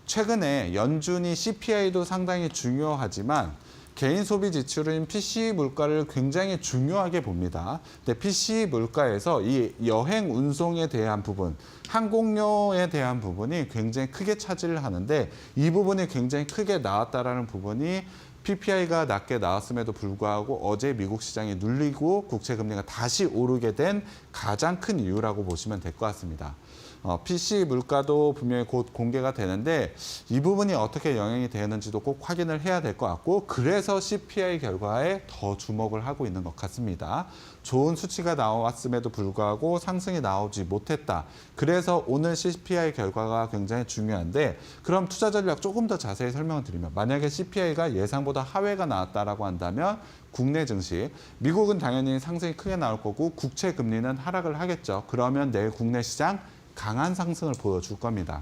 최근에 연준이 CPI도 상당히 중요하지만 개인 소비 지출인 PCE 물가를 굉장히 중요하게 봅니다. 근데 PCE 물가에서 이 여행 운송에 대한 부분, 항공료에 대한 부분이 굉장히 크게 차지를 하는데 이 부분이 굉장히 크게 나왔다라는 부분이 PPI가 낮게 나왔음에도 불구하고 어제 미국 시장이 눌리고 국채 금리가 다시 오르게 된 가장 큰 이유라고 보시면 될 것 같습니다. PC 물가도 분명히 곧 공개가 되는데 이 부분이 어떻게 영향이 되는지도 꼭 확인을 해야 될 것 같고 그래서 CPI 결과에 더 주목을 하고 있는 것 같습니다. 좋은 수치가 나왔음에도 불구하고 상승이 나오지 못했다. 그래서 오늘 CPI 결과가 굉장히 중요한데 그럼 투자 전략 조금 더 자세히 설명을 드리면 만약에 CPI가 예상보다 하회가 나왔다라고 한다면 국내 증시, 미국은 당연히 상승이 크게 나올 거고 국채 금리는 하락을 하겠죠. 그러면 내일 국내 시장 강한 상승을 보여줄 겁니다.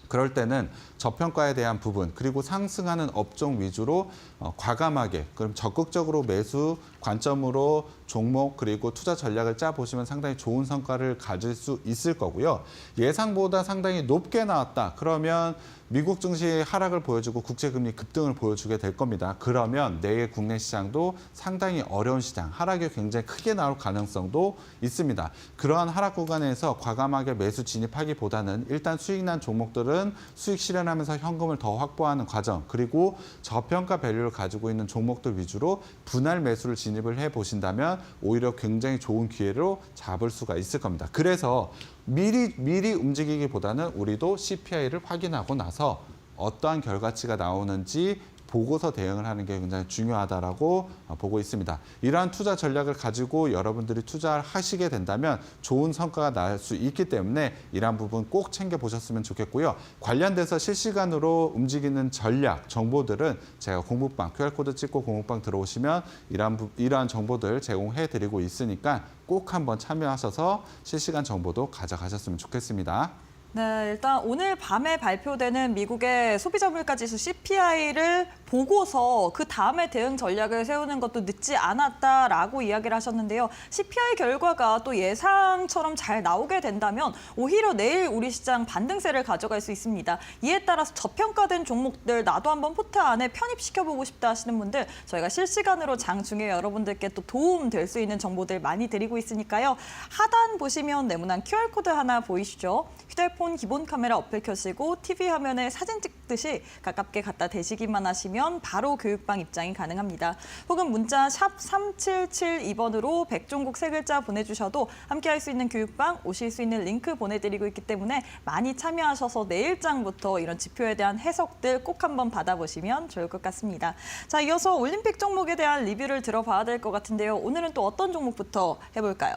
그럴 때는 저평가에 대한 부분 그리고 상승하는 업종 위주로 과감하게 그럼 적극적으로 매수 관점으로 종목 그리고 투자 전략을 짜보시면 상당히 좋은 성과를 가질 수 있을 거고요. 예상보다 상당히 높게 나왔다. 그러면 미국 증시 하락을 보여주고 국채금리 급등을 보여주게 될 겁니다. 그러면 내일 국내 시장도 상당히 어려운 시장, 하락이 굉장히 크게 나올 가능성도 있습니다. 그러한 하락 구간에서 과감하게 매수 진입하기보다는 일단 수익 난 종목들은 수익 실현하면서 현금을 더 확보하는 과정, 그리고 저평가 밸류를 가지고 있는 종목들 위주로 분할 매수를 진입을 해보신다면 오히려 굉장히 좋은 기회로 잡을 수가 있을 겁니다. 그래서 미리 움직이기보다는 우리도 CPI를 확인하고 나서 어떠한 결과치가 나오는지 보고서 대응을 하는 게 굉장히 중요하다라고 보고 있습니다. 이러한 투자 전략을 가지고 여러분들이 투자를 하시게 된다면 좋은 성과가 날 수 있기 때문에 이러한 부분 꼭 챙겨보셨으면 좋겠고요. 관련돼서 실시간으로 움직이는 전략, 정보들은 제가 공부방, QR코드 찍고 공부방 들어오시면 이러한 정보들 제공해드리고 있으니까 꼭 한번 참여하셔서 실시간 정보도 가져가셨으면 좋겠습니다. 네, 일단 오늘 밤에 발표되는 미국의 소비자 물가 지수 CPI를 보고서 그 다음에 대응 전략을 세우는 것도 늦지 않았다라고 이야기를 하셨는데요. CPI 결과가 또 예상처럼 잘 나오게 된다면 오히려 내일 우리 시장 반등세를 가져갈 수 있습니다. 이에 따라서 저평가된 종목들 나도 한번 포트 안에 편입시켜보고 싶다 하시는 분들 저희가 실시간으로 장중에 여러분들께 또 도움 될 수 있는 정보들 많이 드리고 있으니까요. 하단 보시면 네모난 QR코드 하나 보이시죠? 휴대폰 기본 카메라 어플 켜시고 TV 화면에 사진 찍듯이 가깝게 갖다 대시기만 하시면 바로 교육방 입장이 가능합니다. 혹은 문자 샵 3772번으로 백종국 세 글자 보내주셔도 함께할 수 있는 교육방 오실 수 있는 링크 보내드리고 있기 때문에 많이 참여하셔서 내일장부터 이런 지표에 대한 해석들 꼭 한번 받아보시면 좋을 것 같습니다. 자, 이어서 올림픽 종목에 대한 리뷰를 들어봐야 될 것 같은데요. 오늘은 또 어떤 종목부터 해볼까요?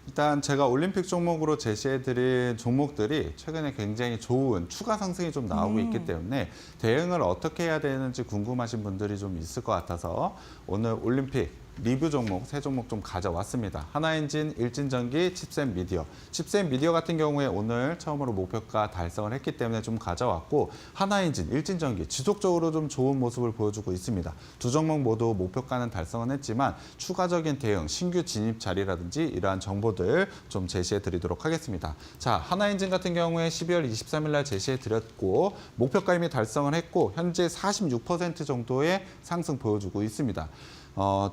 일단 제가 올림픽 종목으로 제시해드린 종목들이 최근에 굉장히 좋은 추가 상승이 좀 나오고 있기 때문에 대응을 어떻게 해야 되는지 궁금하신 분들이 좀 있을 것 같아서 오늘 올림픽 리뷰 종목, 세 종목 좀 가져왔습니다. 하나엔진, 일진전기, 칩셋 미디어. 칩셋 미디어 같은 경우에 오늘 처음으로 목표가 달성을 했기 때문에 좀 가져왔고, 하나엔진, 일진전기 지속적으로 좀 좋은 모습을 보여주고 있습니다. 두 종목 모두 목표가는 달성은 했지만 추가적인 대응, 신규 진입 자리라든지 이러한 정보들 좀 제시해 드리도록 하겠습니다. 자, 하나엔진 같은 경우에 12월 23일 날 제시해 드렸고, 목표가 이미 달성을 했고, 현재 46% 정도의 상승 보여주고 있습니다.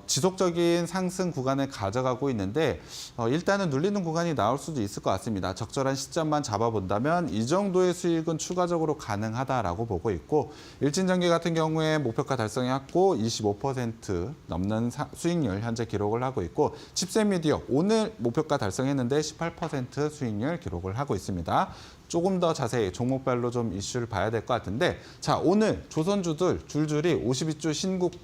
지속적인 상승 구간을 가져가고 있는데 일단은 눌리는 구간이 나올 수도 있을 것 같습니다. 적절한 시점만 잡아본다면 이 정도의 수익은 추가적으로 가능하다라고 보고 있고, 일진전기 같은 경우에 목표가 달성했고 25% 넘는 수익률 현재 기록을 하고 있고, 칩셋 미디어 오늘 목표가 달성했는데 18% 수익률 기록을 하고 있습니다. 조금 더 자세히 종목별로 좀 이슈를 봐야 될 것 같은데, 자, 오늘 조선주들 줄줄이 52주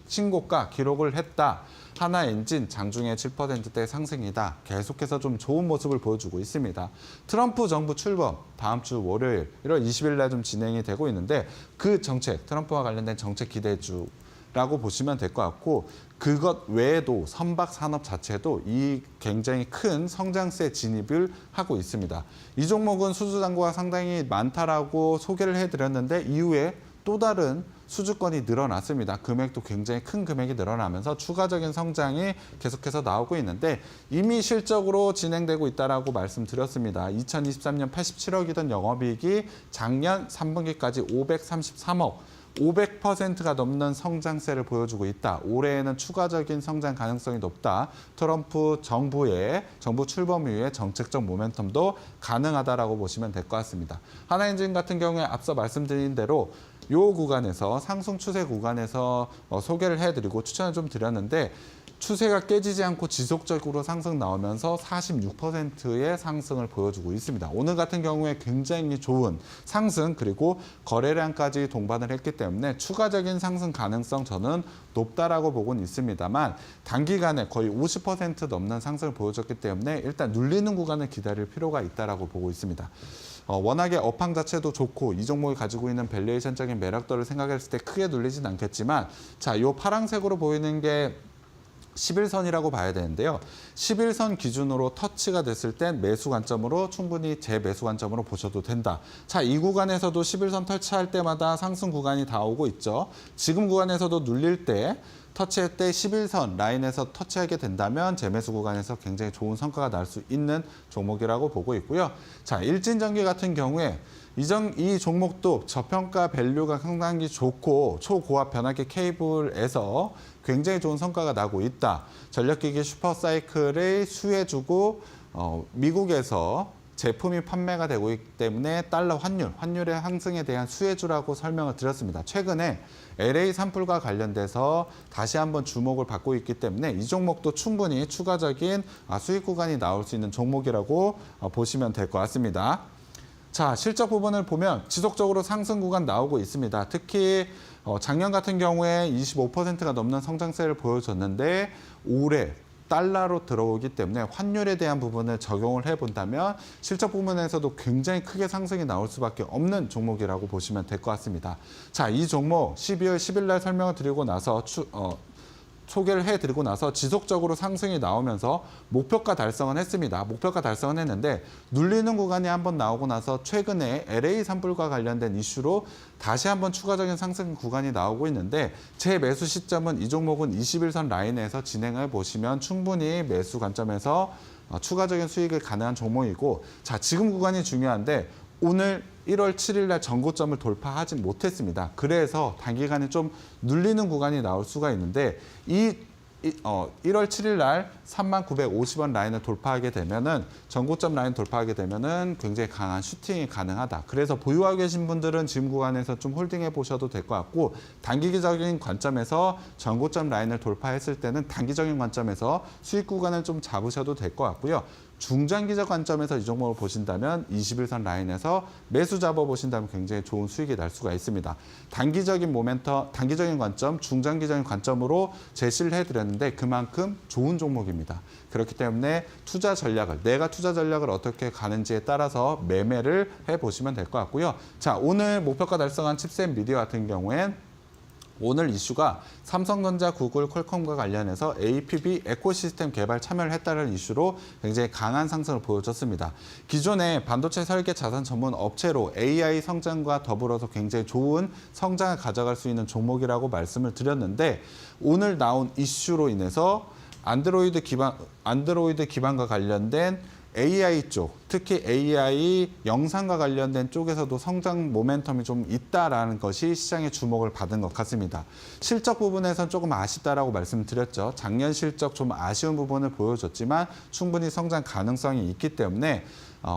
신고가 기록을 했다. 하나엔진 장중에 7%대 상승이다. 계속해서 좀 좋은 모습을 보여주고 있습니다. 트럼프 정부 출범 다음 주 월요일 1월 20일 날 좀 진행이 되고 있는데, 그 정책, 트럼프와 관련된 정책 기대주 라고 보시면 될 것 같고, 그것 외에도 선박 산업 자체도 이 굉장히 큰 성장세 진입을 하고 있습니다. 이 종목은 수주 잔고가 상당히 많다라고 소개를 해드렸는데 이후에 또 다른 수주권이 늘어났습니다. 금액도 굉장히 큰 금액이 늘어나면서 추가적인 성장이 계속해서 나오고 있는데, 이미 실적으로 진행되고 있다라고 말씀드렸습니다. 2023년 87억이던 영업이익이 작년 3분기까지 533억. 500%가 넘는 성장세를 보여주고 있다. 올해에는 추가적인 성장 가능성이 높다. 트럼프 정부 출범 이후에 정책적 모멘텀도 가능하다라고 보시면 될 것 같습니다. 하나엔진 같은 경우에 앞서 말씀드린 대로 이 구간에서 상승 추세 구간에서 소개를 해드리고 추천을 좀 드렸는데, 추세가 깨지지 않고 지속적으로 상승 나오면서 46%의 상승을 보여주고 있습니다. 오늘 같은 경우에 굉장히 좋은 상승 그리고 거래량까지 동반을 했기 때문에 추가적인 상승 가능성 저는 높다라고 보고는 있습니다만, 단기간에 거의 50% 넘는 상승을 보여줬기 때문에 일단 눌리는 구간을 기다릴 필요가 있다라고 보고 있습니다. 워낙에 업황 자체도 좋고 이 종목이 가지고 있는 밸류에이션적인 매력도를 생각했을 때 크게 눌리진 않겠지만, 자, 이 파란색으로 보이는 게 11선이라고 봐야 되는데요. 11선 기준으로 터치가 됐을 땐 매수 관점으로 충분히 재매수 관점으로 보셔도 된다. 자, 이 구간에서도 11선 터치할 때마다 상승 구간이 다 오고 있죠. 지금 구간에서도 눌릴 때 터치할 때 11선 라인에서 터치하게 된다면 재매수 구간에서 굉장히 좋은 성과가 날 수 있는 종목이라고 보고 있고요. 자, 일진전기 같은 경우에 이 종목도 저평가 밸류가 상당히 좋고 초고압 변압기 케이블에서 굉장히 좋은 성과가 나고 있다. 전력기기 슈퍼사이클을 수혜주고 미국에서 제품이 판매가 되고 있기 때문에 달러 환율의 상승에 대한 수혜주라고 설명을 드렸습니다. 최근에 LA 산불과 관련돼서 다시 한번 주목을 받고 있기 때문에 이 종목도 충분히 추가적인 수익 구간이 나올 수 있는 종목이라고 보시면 될 것 같습니다. 자, 실적 부분을 보면 지속적으로 상승 구간 나오고 있습니다. 특히 작년 같은 경우에 25%가 넘는 성장세를 보여줬는데, 올해 달러로 들어오기 때문에 환율에 대한 부분을 적용을 해본다면 실적 부분에서도 굉장히 크게 상승이 나올 수밖에 없는 종목이라고 보시면 될 것 같습니다. 자, 이 종목 12월 10일 날 설명을 드리고 나서 소개를 해드리고 나서 지속적으로 상승이 나오면서 목표가 달성은 했습니다. 목표가 달성은 했는데 눌리는 구간이 한번 나오고 나서 최근에 LA 산불과 관련된 이슈로 다시 한번 추가적인 상승 구간이 나오고 있는데, 제 매수 시점은 이 종목은 21선 라인에서 진행을 보시면 충분히 매수 관점에서 추가적인 수익을 가능한 종목이고, 자, 지금 구간이 중요한데 오늘 1월 7일 날 전고점을 돌파하지 못했습니다. 그래서 단기간에 좀 눌리는 구간이 나올 수가 있는데, 1월 7일 날 3950원 라인을 돌파하게 되면은, 전고점 라인 돌파하게 되면은 굉장히 강한 슈팅이 가능하다. 그래서 보유하고 계신 분들은 지금 구간에서 좀 홀딩해 보셔도 될 것 같고, 단기적인 관점에서 전고점 라인을 돌파했을 때는 단기적인 관점에서 수익 구간을 좀 잡으셔도 될 것 같고요. 중장기적 관점에서 이 종목을 보신다면 21선 라인에서 매수 잡아보신다면 굉장히 좋은 수익이 날 수가 있습니다. 단기적인 단기적인 관점, 중장기적인 관점으로 제시를 해드렸는데 그만큼 좋은 종목입니다. 그렇기 때문에 내가 투자 전략을 어떻게 가는지에 따라서 매매를 해보시면 될 것 같고요. 자, 오늘 목표가 달성한 칩셋 미디어 같은 경우엔 오늘 이슈가 삼성전자, 구글, 퀄컴과 관련해서 APB 에코시스템 개발 참여를 했다는 이슈로 굉장히 강한 상승을 보여줬습니다. 기존에 반도체 설계 자산 전문 업체로 AI 성장과 더불어서 굉장히 좋은 성장을 가져갈 수 있는 종목이라고 말씀을 드렸는데 오늘 나온 이슈로 인해서 안드로이드 기반과 관련된 AI 쪽, 특히 AI 영상과 관련된 쪽에서도 성장 모멘텀이 좀 있다라는 것이 시장의 주목을 받은 것 같습니다. 실적 부분에선 조금 아쉽다라고 말씀드렸죠. 작년 실적 좀 아쉬운 부분을 보여줬지만 충분히 성장 가능성이 있기 때문에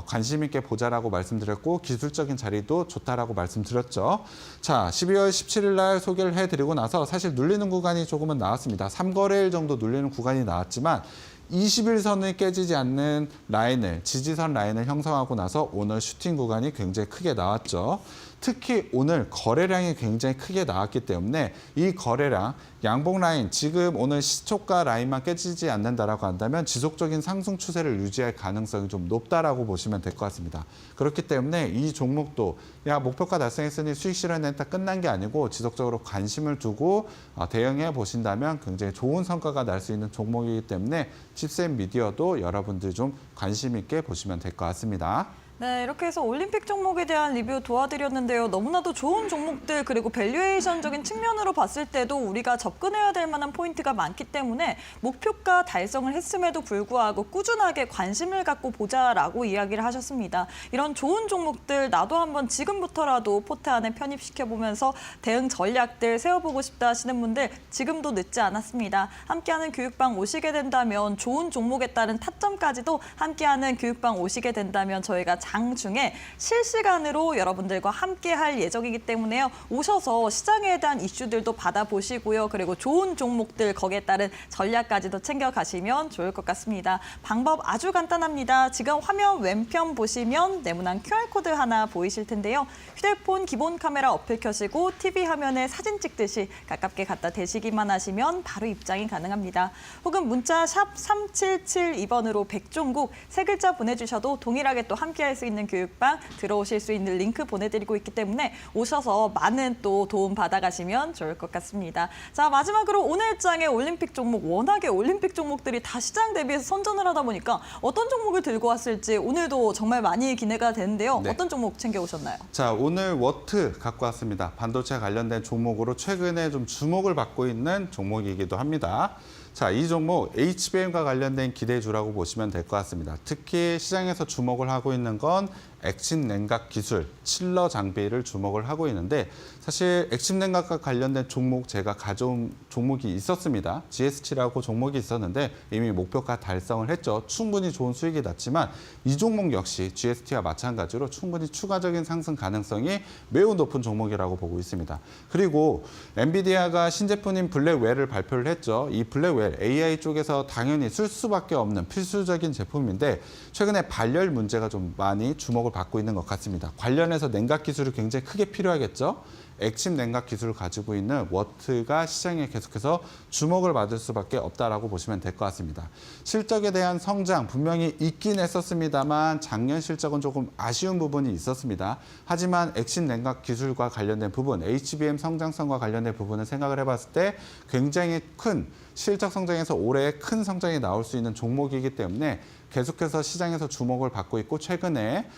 관심 있게 보자라고 말씀드렸고 기술적인 자리도 좋다라고 말씀드렸죠. 자, 12월 17일 날 소개를 해드리고 나서 사실 눌리는 구간이 조금은 나왔습니다. 3거래일 정도 눌리는 구간이 나왔지만 21선을 깨지지 않는 라인을, 지지선 라인을 형성하고 나서 오늘 슈팅 구간이 굉장히 크게 나왔죠. 특히 오늘 거래량이 굉장히 크게 나왔기 때문에 이 거래량, 양봉 라인, 지금 오늘 시초가 라인만 깨지지 않는다라고 한다면 지속적인 상승 추세를 유지할 가능성이 좀 높다라고 보시면 될 것 같습니다. 그렇기 때문에 이 종목도 목표가 달성했으니 수익 실현했다 끝난 게 아니고 지속적으로 관심을 두고 대응해 보신다면 굉장히 좋은 성과가 날 수 있는 종목이기 때문에 칩셋 미디어도 여러분들 좀 관심 있게 보시면 될 것 같습니다. 네, 이렇게 해서 올림픽 종목에 대한 리뷰 도와드렸는데요. 너무나도 좋은 종목들 그리고 밸류에이션적인 측면으로 봤을 때도 우리가 접근해야 될 만한 포인트가 많기 때문에 목표가 달성을 했음에도 불구하고 꾸준하게 관심을 갖고 보자라고 이야기를 하셨습니다. 이런 좋은 종목들 나도 한번 지금부터라도 포트 안에 편입시켜보면서 대응 전략들 세워보고 싶다 하시는 분들 지금도 늦지 않았습니다. 함께하는 교육방 오시게 된다면 좋은 종목에 따른 타점까지도 함께하는 교육방 오시게 된다면 저희가 장중에 실시간으로 여러분들과 함께 할 예정이기 때문에요. 오셔서 시장에 대한 이슈들도 받아보시고요. 그리고 좋은 종목들 거기에 따른 전략까지도 챙겨가시면 좋을 것 같습니다. 방법 아주 간단합니다. 지금 화면 왼편 보시면 네모난 QR코드 하나 보이실 텐데요. 휴대폰 기본 카메라 어플 켜시고 TV 화면에 사진 찍듯이 가깝게 갖다 대시기만 하시면 바로 입장이 가능합니다. 혹은 문자 샵 3772번으로 백종국 세 글자 보내주셔도 동일하게 또 함께할 수 있는 교육방 들어오실 수 있는 링크 보내드리고 있기 때문에 오셔서 많은 또 도움 받아가시면 좋을 것 같습니다. 자, 마지막으로 오늘 장의 올림픽 종목, 워낙에 올림픽 종목들이 다 시장 대비해서 선전을 하다 보니까 어떤 종목을 들고 왔을지 오늘도 정말 많이 기대가 되는데요. 네. 어떤 종목 챙겨오셨나요? 자, 오늘 워트 갖고 왔습니다. 반도체 관련된 종목으로 최근에 좀 주목을 받고 있는 종목이기도 합니다. 자, 이 종목 HBM과 관련된 기대주라고 보시면 될 것 같습니다. 특히 시장에서 주목을 하고 있는 건 액침 냉각 기술, 칠러 장비를 주목을 하고 있는데 사실 액침 냉각과 관련된 종목 제가 가져온 종목이 있었습니다. GST라고 종목이 있었는데 이미 목표가 달성을 했죠. 충분히 좋은 수익이 났지만 이 종목 역시 GST와 마찬가지로 충분히 추가적인 상승 가능성이 매우 높은 종목이라고 보고 있습니다. 그리고 엔비디아가 신제품인 블랙웰을 발표를 했죠. 이 블랙웰 AI 쪽에서 당연히 쓸 수밖에 없는 필수적인 제품인데 최근에 발열 문제가 좀 많이 주목을 받고 있는 것 같습니다. 관련해서 냉각 기술이 굉장히 크게 필요하겠죠. 액침 냉각 기술을 가지고 있는 워트가 시장에 계속해서 주목을 받을 수밖에 없다라고 보시면 될 것 같습니다. 실적에 대한 성장 분명히 있긴 했었습니다만 작년 실적은 조금 아쉬운 부분이 있었습니다. 하지만 액침 냉각 기술과 관련된 부분, HBM 성장성과 관련된 부분을 생각을 해봤을 때 굉장히 큰 실적 성장에서 올해 큰 성장이 나올 수 있는 종목이기 때문에 계속해서 시장에서 주목을 받고 있고 최근에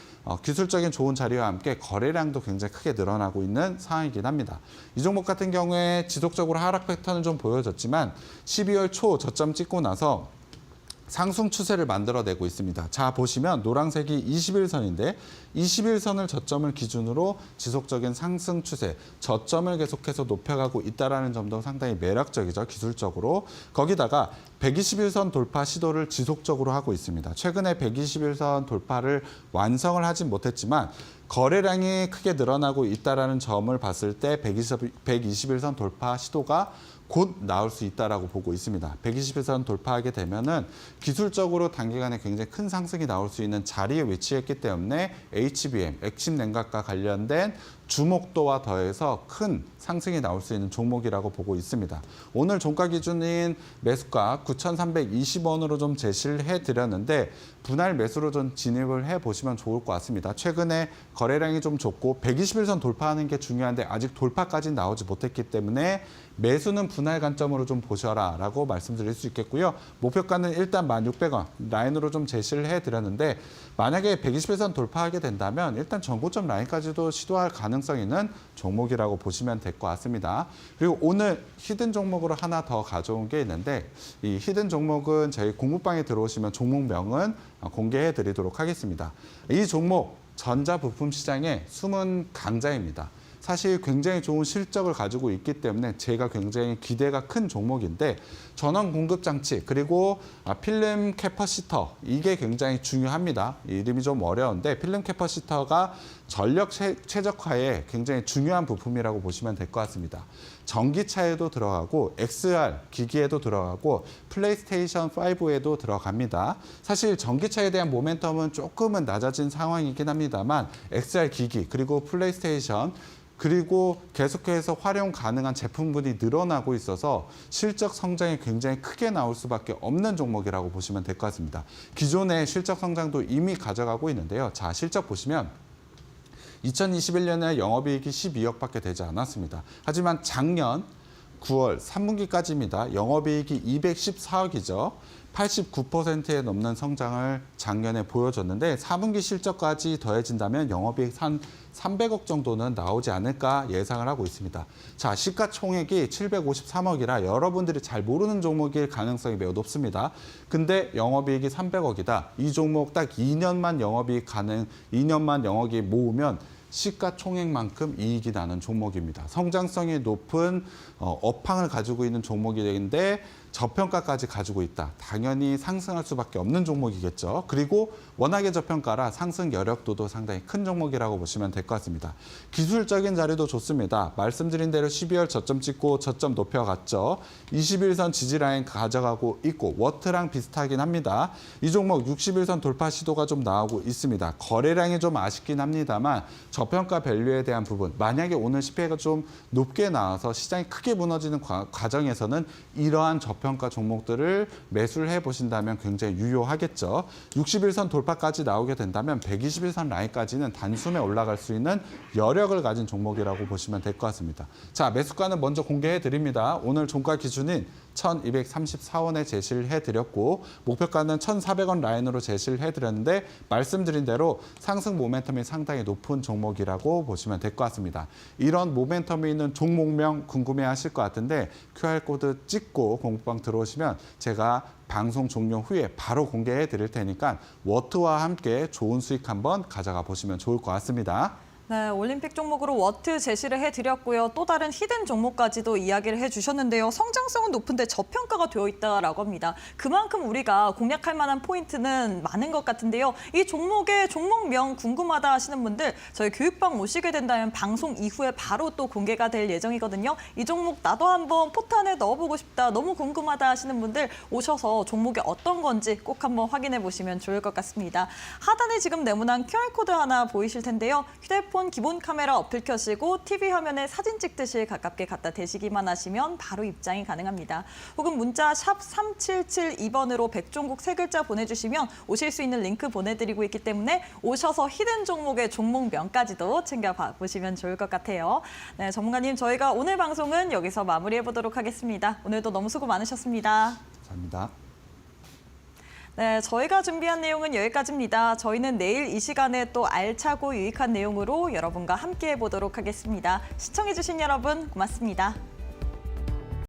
기술적인 좋은 자리와 함께 거래량도 굉장히 크게 늘어나고 있는 상황이긴 합니다. 이 종목 같은 경우에 지속적으로 하락 패턴을 좀 보여줬지만 12월 초 저점 찍고 나서 상승 추세를 만들어내고 있습니다. 자, 보시면 노란색이 21선인데 21선을 저점을 기준으로 지속적인 상승 추세, 저점을 계속해서 높여가고 있다는 점도 상당히 매력적이죠, 기술적으로. 거기다가 121선 돌파 시도를 지속적으로 하고 있습니다. 최근에 121선 돌파를 완성을 하진 못했지만 거래량이 크게 늘어나고 있다는 점을 봤을 때 121선 돌파 시도가 곧 나올 수 있다라고 보고 있습니다. 121선 돌파하게 되면은 기술적으로 단기간에 굉장히 큰 상승이 나올 수 있는 자리에 위치했기 때문에 HBM, 액침 냉각과 관련된 주목도와 더해서 큰 상승이 나올 수 있는 종목이라고 보고 있습니다. 오늘 종가 기준인 매수가 9,320원으로 좀 제시를 해드렸는데 분할 매수로 좀 진입을 해보시면 좋을 것 같습니다. 최근에 거래량이 좀 좁고 121선 돌파하는 게 중요한데 아직 돌파까지 나오지 못했기 때문에 매수는 분할 관점으로 좀 보셔라 라고 말씀드릴 수 있겠고요. 목표가는 일단 1,600원 라인으로 좀 제시를 해드렸는데 만약에 121선 돌파하게 된다면 일단 전고점 라인까지도 시도할 가능성이 있는 종목이라고 보시면 될 것 같습니다. 그리고 오늘 히든 종목으로 하나 더 가져온 게 있는데 이 히든 종목은 저희 공부방에 들어오시면 종목명은 공개해 드리도록 하겠습니다. 이 종목 전자부품 시장의 숨은 강자입니다. 사실 굉장히 좋은 실적을 가지고 있기 때문에 제가 굉장히 기대가 큰 종목인데 전원 공급 장치 그리고 필름 캐퍼시터 이게 굉장히 중요합니다. 이름이 좀 어려운데 필름 캐퍼시터가 전력 최적화에 굉장히 중요한 부품이라고 보시면 될 것 같습니다. 전기차에도 들어가고 XR 기기에도 들어가고 플레이스테이션 5에도 들어갑니다. 사실 전기차에 대한 모멘텀은 조금은 낮아진 상황이긴 합니다만 XR 기기 그리고 플레이스테이션 그리고 계속해서 활용 가능한 제품군이 늘어나고 있어서 실적 성장이 굉장히 크게 나올 수밖에 없는 종목이라고 보시면 될 것 같습니다. 기존의 실적 성장도 이미 가져가고 있는데요. 자, 실적 보시면 2021년에 영업이익이 12억밖에 되지 않았습니다. 하지만 작년 9월 3분기까지입니다. 영업이익이 214억이죠. 89%에 넘는 성장을 작년에 보여줬는데 4분기 실적까지 더해진다면 영업이익 한 300억 정도는 나오지 않을까 예상을 하고 있습니다. 자, 시가총액이 753억이라 여러분들이 잘 모르는 종목일 가능성이 매우 높습니다. 근데 영업이익이 300억이다. 이 종목 딱 2년만 영업이익 모으면 시가총액만큼 이익이 나는 종목입니다. 성장성이 높은 업황을 가지고 있는 종목인데 저평가까지 가지고 있다. 당연히 상승할 수밖에 없는 종목이겠죠. 그리고 워낙에 저평가라 상승 여력도도 상당히 큰 종목이라고 보시면 될 것 같습니다. 기술적인 자리도 좋습니다. 말씀드린 대로 12월 저점 찍고 저점 높여갔죠. 21선 지지라인 가져가고 있고 워트랑 비슷하긴 합니다. 이 종목 61선 돌파 시도가 좀 나오고 있습니다. 거래량이 좀 아쉽긴 합니다만 저평가 밸류에 대한 부분 만약에 오늘 CPI가 좀 높게 나와서 시장이 크게 무너지는 과정에서는 이러한 저평가 종목들을 매수를 해보신다면 굉장히 유효하겠죠. 61선 돌파까지 나오게 된다면 121선 라인까지는 단숨에 올라갈 수 있는 여력을 가진 종목이라고 보시면 될 것 같습니다. 자, 매수가는 먼저 공개해 드립니다. 오늘 종가 기준인 1,234원에 제시를 해드렸고 목표가는 1,400원 라인으로 제시를 해드렸는데 말씀드린 대로 상승 모멘텀이 상당히 높은 종목이라고 보시면 될 것 같습니다. 이런 모멘텀이 있는 종목명 궁금해하실 것 같은데 QR코드 찍고 공부방 들어오시면 제가 방송 종료 후에 바로 공개해 드릴 테니까 워트와 함께 좋은 수익 한번 가져가 보시면 좋을 것 같습니다. 네, 올림픽 종목으로 워트 제시를 해드렸고요. 또 다른 히든 종목까지도 이야기를 해주셨는데요. 성장성은 높은데 저평가가 되어 있다라고 합니다. 그만큼 우리가 공략할 만한 포인트는 많은 것 같은데요. 이 종목의 종목명 궁금하다 하시는 분들 저희 교육방 오시게 된다면 방송 이후에 바로 또 공개가 될 예정이거든요. 이 종목 나도 한번 포탄에 넣어보고 싶다, 너무 궁금하다 하시는 분들 오셔서 종목이 어떤 건지 꼭 한번 확인해 보시면 좋을 것 같습니다. 하단에 지금 네모난 QR코드 하나 보이실 텐데요. 휴대폰 기본 카메라 어플 켜시고 TV 화면에 사진 찍듯이 가깝게 갖다 대시기만 하시면 바로 입장이 가능합니다. 혹은 문자 샵 3772번으로 백종국 3글자 보내주시면 오실 수 있는 링크 보내드리고 있기 때문에 오셔서 히든 종목의 종목명까지도 챙겨봐 보시면 좋을 것 같아요. 네, 전문가님 저희가 오늘 방송은 여기서 마무리해 보도록 하겠습니다. 오늘도 너무 수고 많으셨습니다. 감사합니다. 네, 저희가 준비한 내용은 여기까지입니다. 저희는 내일 이 시간에 또 알차고 유익한 내용으로 여러분과 함께 보도록 하겠습니다. 시청해주신 여러분 고맙습니다.